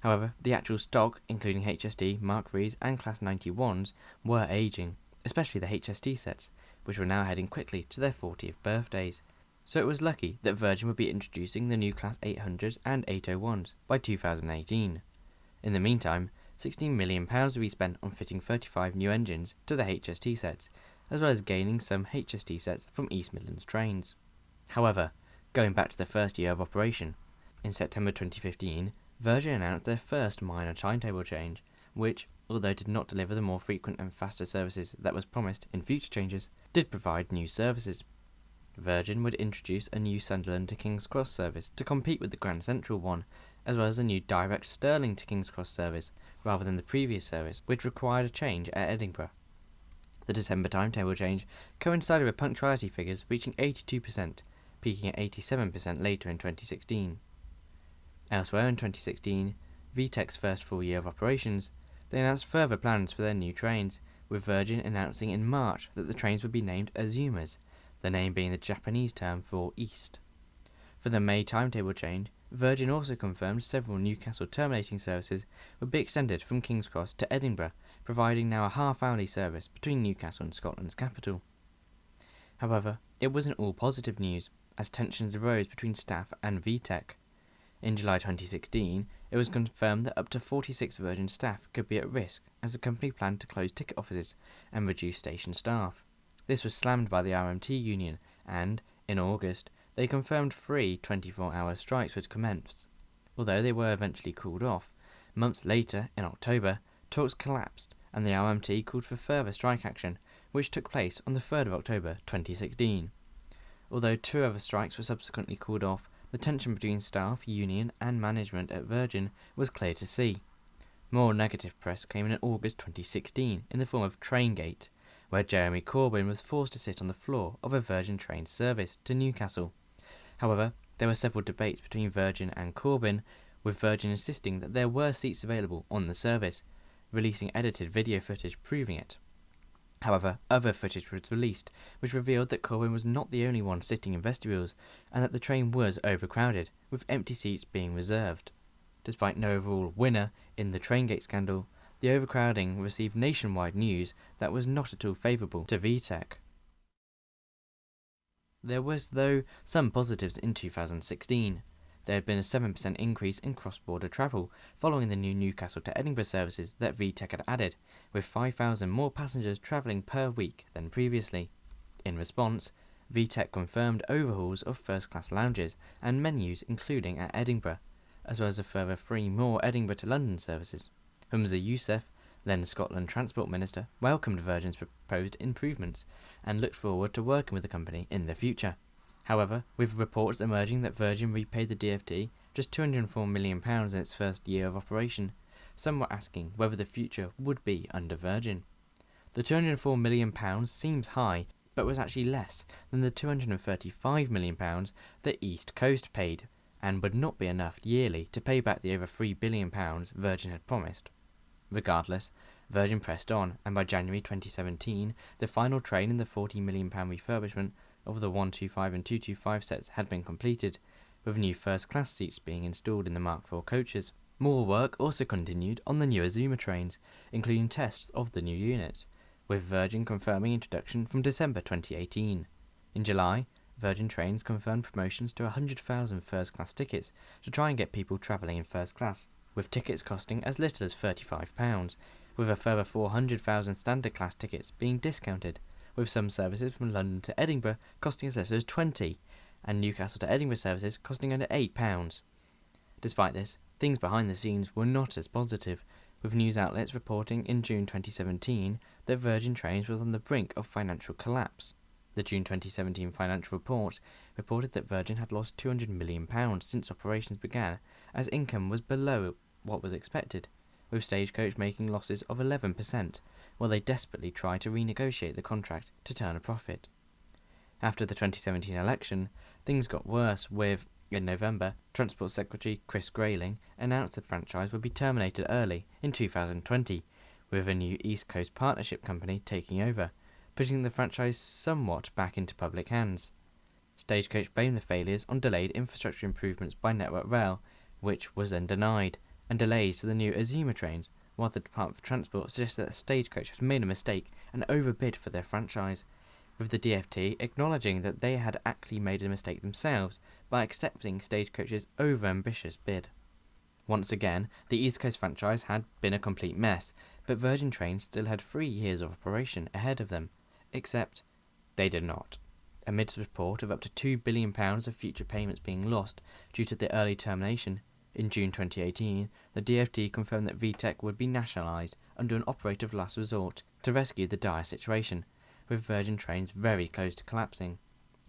However, the actual stock, including HST, Mark IIIs and Class 91s, were ageing, especially the HST sets, which were now heading quickly to their 40th birthdays. So it was lucky that Virgin would be introducing the new Class 800s and 801s by 2018. In the meantime, £16 million would be spent on fitting 35 new engines to the HST sets, as well as gaining some HST sets from East Midlands trains. However, going back to the first year of operation, in September 2015, Virgin announced their first minor timetable change, which, although did not deliver the more frequent and faster services that was promised in future changes, did provide new services. Virgin would introduce a new Sunderland to King's Cross service to compete with the Grand Central one, as well as a new direct Stirling to King's Cross service, rather than the previous service, which required a change at Edinburgh. The December timetable change coincided with punctuality figures reaching 82%, peaking at 87% later in 2016. Elsewhere in 2016, VTEC's first full year of operations, they announced further plans for their new trains, with Virgin announcing in March that the trains would be named Azumas, the name being the Japanese term for East. For the May timetable change, Virgin also confirmed several Newcastle terminating services would be extended from King's Cross to Edinburgh, providing now a half-hourly service between Newcastle and Scotland's capital. However, it wasn't all positive news, as tensions arose between staff and VTEC. In July 2016, it was confirmed that up to 46 Virgin staff could be at risk as the company planned to close ticket offices and reduce station staff. This was slammed by the RMT union and, in August, they confirmed 3 24-hour strikes would commence. Although they were eventually called off, months later, in October, talks collapsed and the RMT called for further strike action, which took place on the 3rd of October 2016. Although 2 other strikes were subsequently called off, the tension between staff, union and management at Virgin was clear to see. More negative press came in August 2016 in the form of Traingate, where Jeremy Corbyn was forced to sit on the floor of a Virgin train service to Newcastle. However, there were several debates between Virgin and Corbyn, with Virgin insisting that there were seats available on the service, releasing edited video footage proving it. However, other footage was released, which revealed that Corbyn was not the only one sitting in vestibules, and that the train was overcrowded, with empty seats being reserved. Despite no overall winner in the Traingate scandal, the overcrowding received nationwide news that was not at all favourable to VTEC. There was, though, some positives in 2016. There had been a 7% increase in cross-border travel following the new Newcastle to Edinburgh services that VTEC had added, with 5,000 more passengers travelling per week than previously. In response, VTEC confirmed overhauls of first-class lounges and menus including at Edinburgh, as well as a further 3 more Edinburgh to London services. Humza Yousaf, then Scotland Transport Minister, welcomed Virgin's proposed improvements and looked forward to working with the company in the future. However, with reports emerging that Virgin repaid the DfT just £204 million in its first year of operation, some were asking whether the future would be under Virgin. The £204 million seems high, but was actually less than the £235 million that East Coast paid, and would not be enough yearly to pay back the over £3 billion Virgin had promised. Regardless, Virgin pressed on, and by January 2017, the final train in the £40 million refurbishment of the 125 and 225 sets had been completed, with new first-class seats being installed in the Mark IV coaches. More work also continued on the new Azuma trains, including tests of the new units, with Virgin confirming introduction from December 2018. In July, Virgin Trains confirmed promotions to 100,000 first-class tickets to try and get people travelling in first class, with tickets costing as little as £35, with a further 400,000 standard class tickets being discounted, with some services from London to Edinburgh costing as little as £20, and Newcastle to Edinburgh services costing under £8. Despite this, things behind the scenes were not as positive, with news outlets reporting in June 2017 that Virgin Trains was on the brink of financial collapse. The June 2017 financial report reported that Virgin had lost £200 million since operations began, as income was below what was expected, with Stagecoach making losses of 11%, while they desperately tried to renegotiate the contract to turn a profit. After the 2017 election, things got worse with, in November, Transport Secretary Chris Grayling announced the franchise would be terminated early in 2020, with a new East Coast partnership company taking over, putting the franchise somewhat back into public hands. Stagecoach blamed the failures on delayed infrastructure improvements by Network Rail, which was then denied, and delays to the new Azuma trains, while the Department for Transport suggested that Stagecoach had made a mistake and overbid for their franchise, with the DfT acknowledging that they had actually made a mistake themselves by accepting Stagecoach's over-ambitious bid. Once again, the East Coast franchise had been a complete mess, but Virgin Trains still had 3 years of operation ahead of them, except they did not. Amidst a report of up to £2 billion of future payments being lost due to the early termination, in June 2018, the DfT confirmed that VTEC would be nationalised under an operator of last resort to rescue the dire situation, with Virgin Trains very close to collapsing.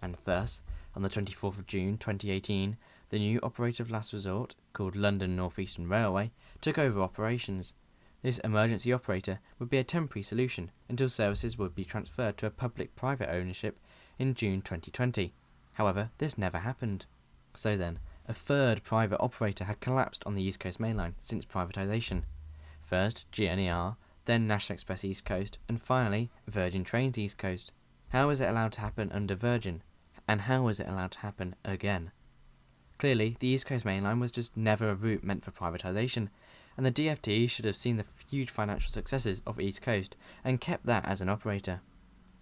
And thus, on the 24th of June 2018, the new operator of last resort, called London North Eastern Railway, took over operations. This emergency operator would be a temporary solution until services would be transferred to a public-private ownership in June 2020. However, this never happened. So then, a third private operator had collapsed on the East Coast Main Line since privatisation. First GNER, then National Express East Coast, and finally Virgin Trains East Coast. How was it allowed to happen under Virgin? And how was it allowed to happen again? Clearly, the East Coast Main Line was just never a route meant for privatisation, and the DfT should have seen the huge financial successes of East Coast and kept that as an operator.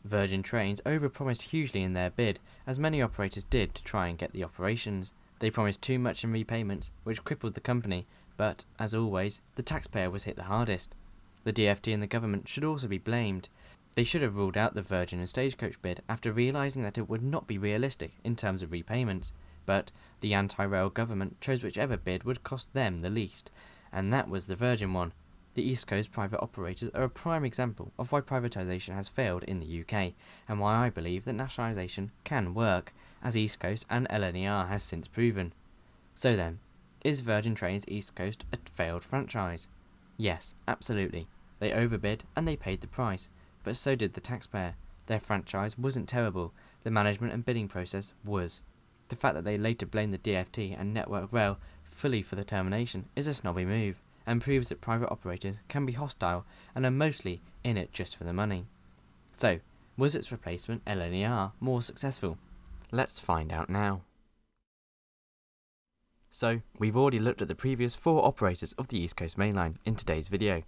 Virgin Trains overpromised hugely in their bid, as many operators did to try and get the operations. They promised too much in repayments, which crippled the company, but, as always, the taxpayer was hit the hardest. The DfT and the government should also be blamed. They should have ruled out the Virgin and Stagecoach bid after realising that it would not be realistic in terms of repayments, but the anti-rail government chose whichever bid would cost them the least, and that was the Virgin one. The East Coast private operators are a prime example of why privatisation has failed in the UK, and why I believe that nationalisation can work, as East Coast and LNER has since proven. So then, is Virgin Trains East Coast a failed franchise? Yes, absolutely. They overbid and they paid the price, but so did the taxpayer. Their franchise wasn't terrible, the management and bidding process was. The fact that they later blamed the DfT and Network Rail fully for the termination is a snobby move, and proves that private operators can be hostile and are mostly in it just for the money. So, was its replacement, LNER, more successful? Let's find out now. So, we've already looked at the previous 4 operators of the East Coast Main Line in today's video.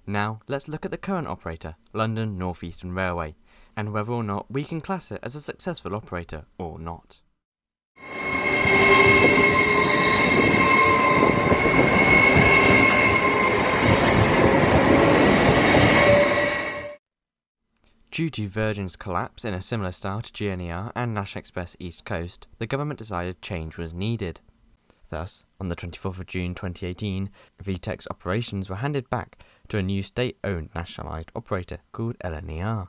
Now, let's look at the current operator, London North Eastern Railway, and whether or not we can class it as a successful operator or not. Due to Virgin's collapse in a similar style to GNER and National Express East Coast, the government decided change was needed. Thus, on the 24th of June 2018, VTEC's operations were handed back to a new state-owned nationalised operator called LNER,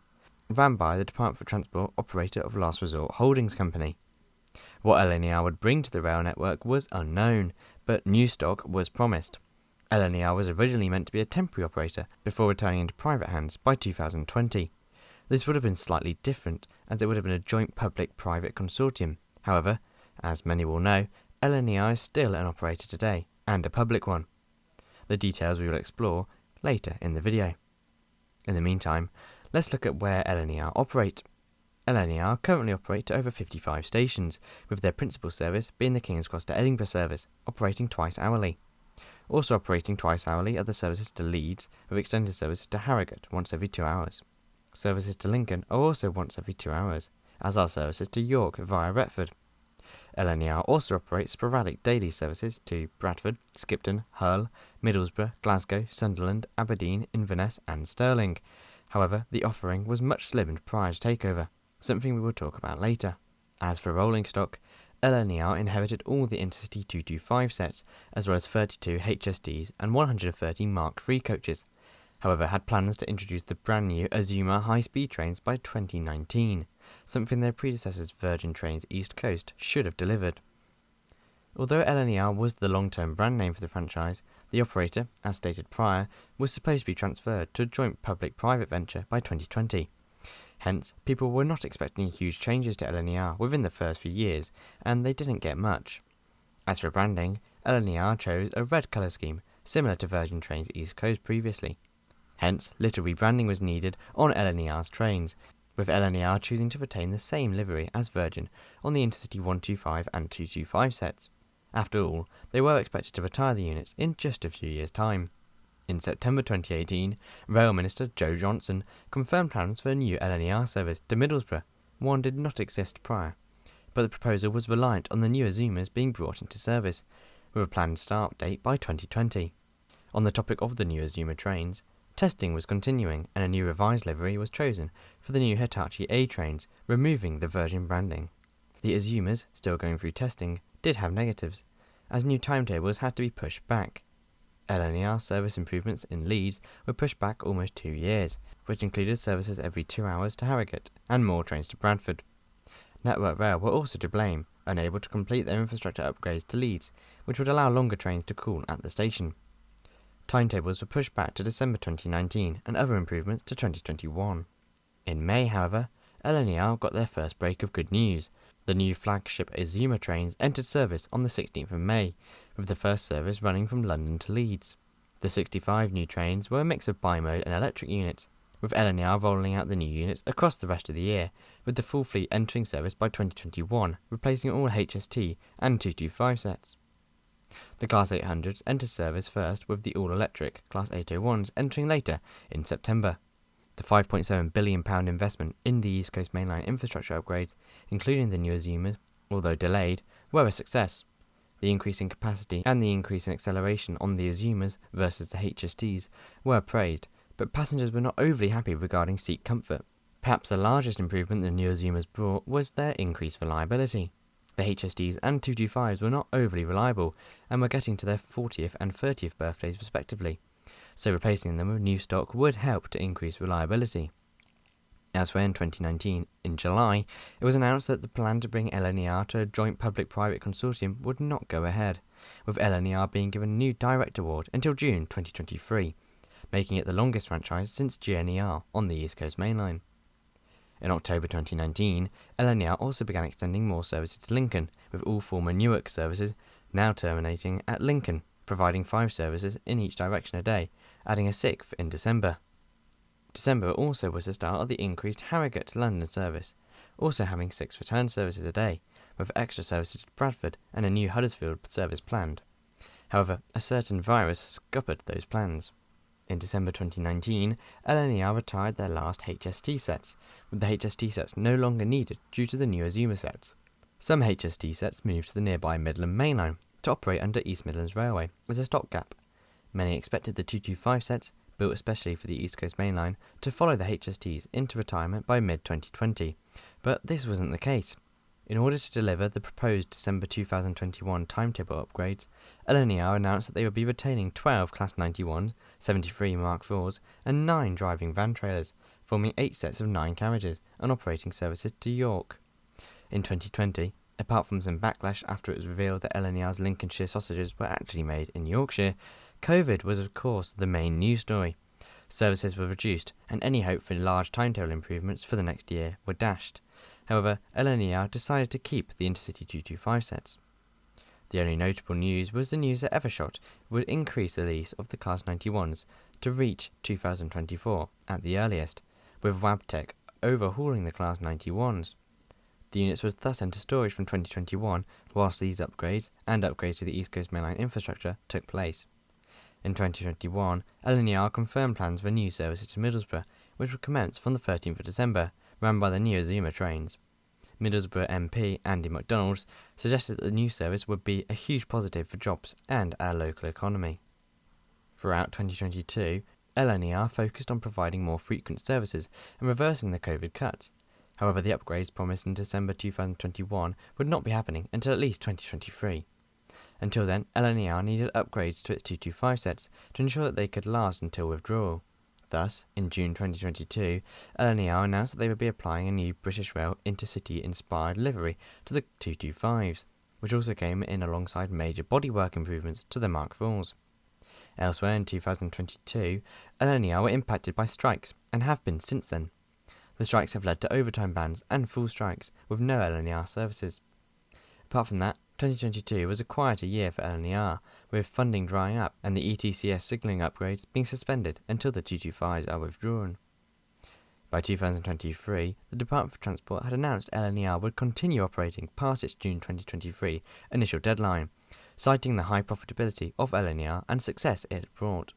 ran by the Department for Transport Operator of Last Resort Holdings Company. What LNER would bring to the rail network was unknown, but new stock was promised. LNER was originally meant to be a temporary operator before returning into private hands by 2020. This would have been slightly different, as it would have been a joint public-private consortium. However, as many will know, LNER is still an operator today, and a public one. The details we will explore later in the video. In the meantime, let's look at where LNER operate. LNER currently operate to over 55 stations, with their principal service being the King's Cross to Edinburgh service, operating twice hourly. Also operating twice hourly are the services to Leeds, with extended services to Harrogate once every 2 hours. Services to Lincoln are also once every 2 hours, as are services to York via Retford. LNER also operates sporadic daily services to Bradford, Skipton, Hull, Middlesbrough, Glasgow, Sunderland, Aberdeen, Inverness and Stirling. However, the offering was much slimmed prior to takeover, something we will talk about later. As for rolling stock, LNER inherited all the Intercity 225 sets, as well as 32 HSDs and 130 Mark III coaches. However, had plans to introduce the brand new Azuma high-speed trains by 2019, something their predecessors Virgin Trains East Coast should have delivered. Although LNER was the long-term brand name for the franchise, the operator, as stated prior, was supposed to be transferred to a joint public-private venture by 2020. Hence, people were not expecting huge changes to LNER within the first few years, and they didn't get much. As for branding, LNER chose a red colour scheme, similar to Virgin Trains East Coast previously. Hence, little rebranding was needed on LNER's trains, with LNER choosing to retain the same livery as Virgin on the Intercity 125 and 225 sets. After all, they were expected to retire the units in just a few years' time. In September 2018, Rail Minister Joe Johnson confirmed plans for a new LNER service to Middlesbrough. One did not exist prior, but the proposal was reliant on the new Azumas being brought into service, with a planned start date by 2020. On the topic of the new Azuma trains, testing was continuing and a new revised livery was chosen for the new Hitachi A trains, removing the Virgin branding. The Azumas, still going through testing, did have negatives, as new timetables had to be pushed back. LNER service improvements in Leeds were pushed back almost 2 years, which included services every 2 hours to Harrogate and more trains to Bradford. Network Rail were also to blame, unable to complete their infrastructure upgrades to Leeds, which would allow longer trains to cool at the station. Timetables were pushed back to December 2019 and other improvements to 2021. In May, however, LNER got their first break of good news. The new flagship Azuma trains entered service on the 16th of May, with the first service running from London to Leeds. The 65 new trains were a mix of bi-mode and electric units, with LNER rolling out the new units across the rest of the year, with the full fleet entering service by 2021, replacing all HST and 225 sets. The Class 800s enter service first, with the all-electric Class 801s entering later in September. The £5.7 billion investment in the East Coast Mainline infrastructure upgrades, including the new Azumas, although delayed, were a success. The increase in capacity and the increase in acceleration on the Azumas versus the HSTs were praised, but passengers were not overly happy regarding seat comfort. Perhaps the largest improvement the new Azumas brought was their increased reliability. The HSTs and 225s were not overly reliable and were getting to their 40th and 30th birthdays respectively, so replacing them with new stock would help to increase reliability. Elsewhere in 2019, in July, it was announced that the plan to bring LNER to a joint public-private consortium would not go ahead, with LNER being given a new direct award until June 2023, making it the longest franchise since GNER on the East Coast Mainline. In October 2019, LNER also began extending more services to Lincoln, with all former Newark services now terminating at Lincoln, providing 5 services in each direction a day, adding a 6th in December. December also was the start of the increased Harrogate to London service, also having 6 return services a day, with extra services to Bradford and a new Huddersfield service planned. However, a certain virus scuppered those plans. In December 2019, LNER retired their last HST sets, with the HST sets no longer needed due to the new Azuma sets. Some HST sets moved to the nearby Midland Mainline to operate under East Midlands Railway as a stopgap. Many expected the 225 sets, built especially for the East Coast Mainline, to follow the HSTs into retirement by mid-2020, but this wasn't the case. In order to deliver the proposed December 2021 timetable upgrades, LNER announced that they would be retaining 12 Class 91s, 73 Mark IVs, and 9 driving van trailers, forming 8 sets of 9 carriages and operating services to York. In 2020, apart from some backlash after it was revealed that LNER's Lincolnshire sausages were actually made in Yorkshire, COVID was of course the main news story. Services were reduced, and any hope for large timetable improvements for the next year were dashed. However, LNER decided to keep the Intercity 225 sets. The only notable news was the news that Evershot would increase the lease of the Class 91s to reach 2024 at the earliest, with WabTec overhauling the Class 91s. The units would thus enter storage from 2021, whilst these upgrades and upgrades to the East Coast Mainline infrastructure took place. In 2021, LNER confirmed plans for new services to Middlesbrough, which would commence from the 13th of December, run by the new Azuma trains. Middlesbrough MP Andy MacDonald suggested that the new service would be a huge positive for jobs and our local economy. Throughout 2022, LNER focused on providing more frequent services and reversing the COVID cuts. However, the upgrades promised in December 2021 would not be happening until at least 2023. Until then, LNER needed upgrades to its 225 sets to ensure that they could last until withdrawal. Thus, in June 2022, LNER announced that they would be applying a new British Rail Intercity-inspired livery to the 225s, which also came in alongside major bodywork improvements to the Mark IVs. Elsewhere in 2022, LNER were impacted by strikes, and have been since then. The strikes have led to overtime bans and full strikes, with no LNER services. Apart from that, 2022 was a quieter year for LNER, with funding drying up and the ETCS signalling upgrades being suspended until the 225s are withdrawn. By 2023, the Department for Transport had announced LNER would continue operating past its June 2023 initial deadline, citing the high profitability of LNER and success it had brought.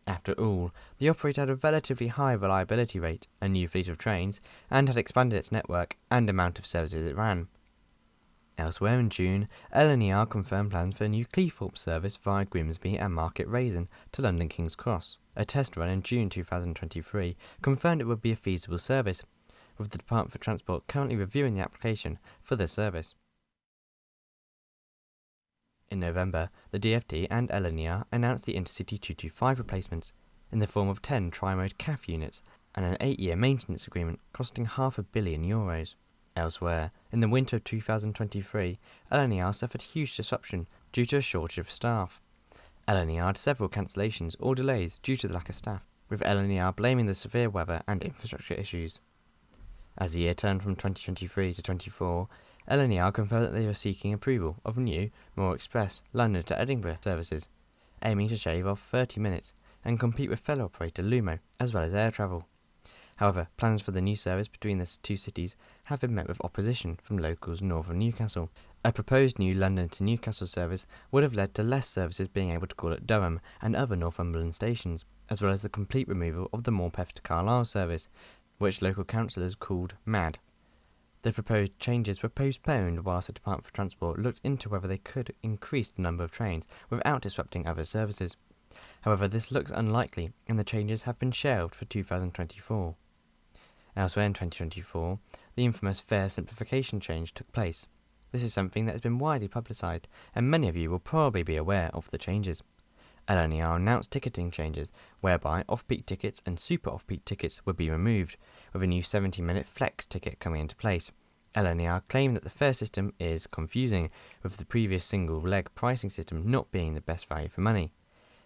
After all, the operator had a relatively high reliability rate, a new fleet of trains, and had expanded its network and amount of services it ran. Elsewhere in June, LNER confirmed plans for a new Cleethorpes service via Grimsby and Market Raisin to London King's Cross. A test run in June 2023 confirmed it would be a feasible service, with the Department for Transport currently reviewing the application for the service. In November, the DfT and LNER announced the Intercity 225 replacements, in the form of 10 tri-mode CAF units and an 8-year maintenance agreement costing €500 million. Elsewhere, in the winter of 2023, LNER suffered huge disruption due to a shortage of staff. LNER had several cancellations or delays due to the lack of staff, with LNER blaming the severe weather and infrastructure issues. As the year turned from 2023 to 24, LNER confirmed that they were seeking approval of new, more express London to Edinburgh services, aiming to shave off 30 minutes and compete with fellow operator Lumo, as well as air travel. However, plans for the new service between the two cities have been met with opposition from locals north of Newcastle. A proposed new London to Newcastle service would have led to less services being able to call at Durham and other Northumberland stations, as well as the complete removal of the Morpeth to Carlisle service, which local councillors called MAD. The proposed changes were postponed whilst the Department for Transport looked into whether they could increase the number of trains without disrupting other services. However, this looks unlikely, and the changes have been shelved for 2024. Elsewhere in 2024, the infamous fare simplification change took place. This is something that has been widely publicised, and many of you will probably be aware of the changes. LNER announced ticketing changes, whereby off-peak tickets and super off-peak tickets would be removed, with a new 70-minute flex ticket coming into place. LNER claimed that the fare system is confusing, with the previous single-leg pricing system not being the best value for money.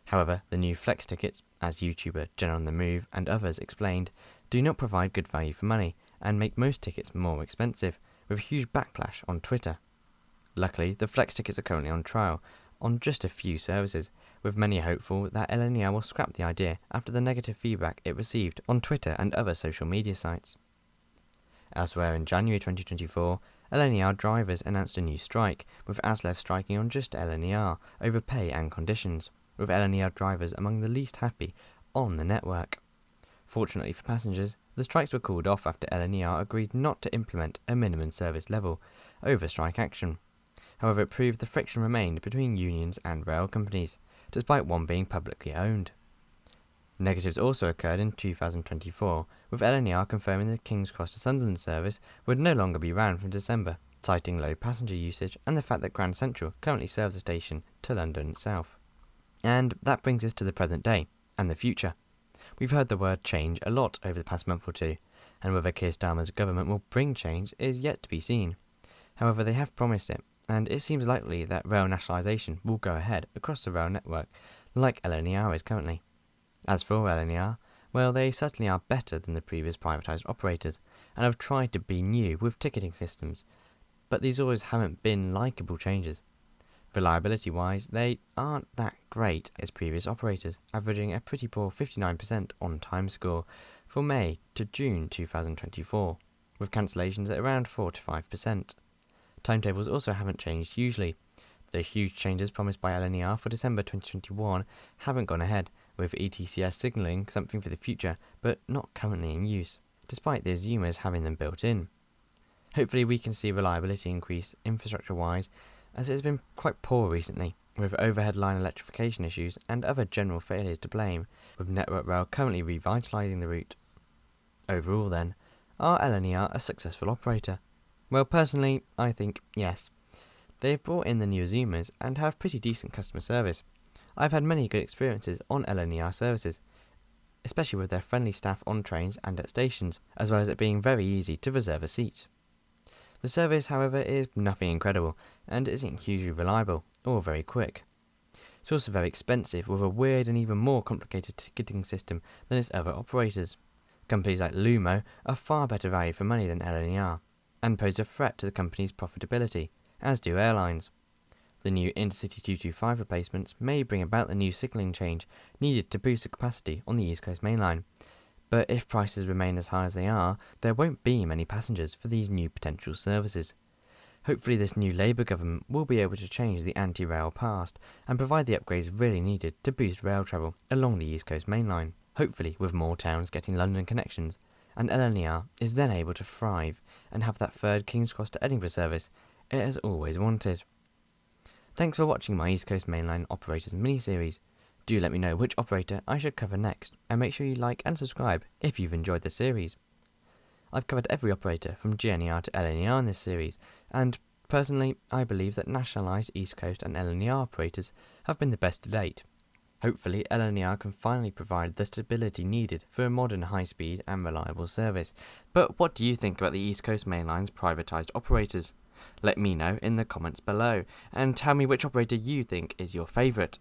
However, the new flex tickets, as YouTuber Jen on the Move and others explained, do not provide good value for money and make most tickets more expensive, with huge backlash on Twitter. Luckily, the flex tickets are currently on trial on just a few services, with many hopeful that LNER will scrap the idea after the negative feedback it received on Twitter and other social media sites. Elsewhere in January 2024, LNER drivers announced a new strike, with ASLEF striking on just LNER over pay and conditions, with LNER drivers among the least happy on the network. Fortunately for passengers, the strikes were called off after LNER agreed not to implement a minimum service level over strike action. However, it proved the friction remained between unions and rail companies, despite one being publicly owned. Negatives also occurred in 2024, with LNER confirming the King's Cross to Sunderland service would no longer be ran from December, citing low passenger usage and the fact that Grand Central currently serves the station to London itself. And that brings us to the present day, and the future. We've heard the word change a lot over the past month or two, and whether Keir Starmer's government will bring change is yet to be seen. However, they have promised it, and it seems likely that rail nationalisation will go ahead across the rail network, like LNER is currently. As for LNER, well, they certainly are better than the previous privatised operators, and have tried to be new with ticketing systems, but these always haven't been likeable changes. Reliability-wise, they aren't that great as previous operators, averaging a pretty poor 59% on-time score for May to June 2024, with cancellations at around 4 to 5%. Timetables also haven't changed hugely. The huge changes promised by LNER for December 2021 haven't gone ahead, with ETCS signalling something for the future, but not currently in use, despite the Zoomers having them built in. Hopefully we can see reliability increase infrastructure-wise, as it has been quite poor recently, with overhead line electrification issues and other general failures to blame, with Network Rail currently revitalising the route. Overall then, are LNER a successful operator? Well, personally, I think yes. They've brought in the new Zoomers and have pretty decent customer service. I've had many good experiences on LNER services, especially with their friendly staff on trains and at stations, as well as it being very easy to reserve a seat. The service, however, is nothing incredible, and isn't hugely reliable, or very quick. It's also very expensive, with a weird and even more complicated ticketing system than its other operators. Companies like Lumo are far better value for money than LNER, and pose a threat to the company's profitability, as do airlines. The new Intercity 225 replacements may bring about the new signalling change needed to boost the capacity on the East Coast Main Line, but if prices remain as high as they are, there won't be many passengers for these new potential services. Hopefully this new Labour government will be able to change the anti-rail past and provide the upgrades really needed to boost rail travel along the East Coast Main Line, hopefully with more towns getting London connections, and LNER is then able to thrive and have that third King's Cross to Edinburgh service it has always wanted. Thanks for watching my East Coast Main Line Operators mini-series. Do let me know which operator I should cover next, and make sure you like and subscribe if you've enjoyed the series. I've covered every operator from GNER to LNER in this series, and personally I believe that nationalised East Coast and LNER operators have been the best to date. Hopefully LNER can finally provide the stability needed for a modern high-speed and reliable service. But what do you think about the East Coast Main Line's privatised operators? Let me know in the comments below, and tell me which operator you think is your favourite.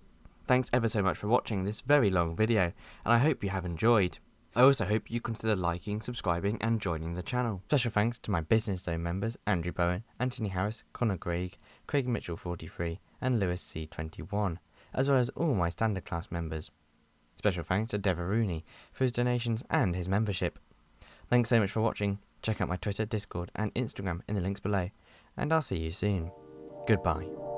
Thanks ever so much for watching this very long video, and I hope you have enjoyed. I also hope you consider liking, subscribing and joining the channel. Special thanks to my Business Zone members Andrew Bowen, Anthony Harris, Connor Greig, Craig Mitchell 43 and Lewis C21, as well as all my standard class members. Special thanks to Dever Rooney for his donations and his membership. Thanks so much for watching. Check out my Twitter, Discord and Instagram in the links below, and I'll see you soon. Goodbye.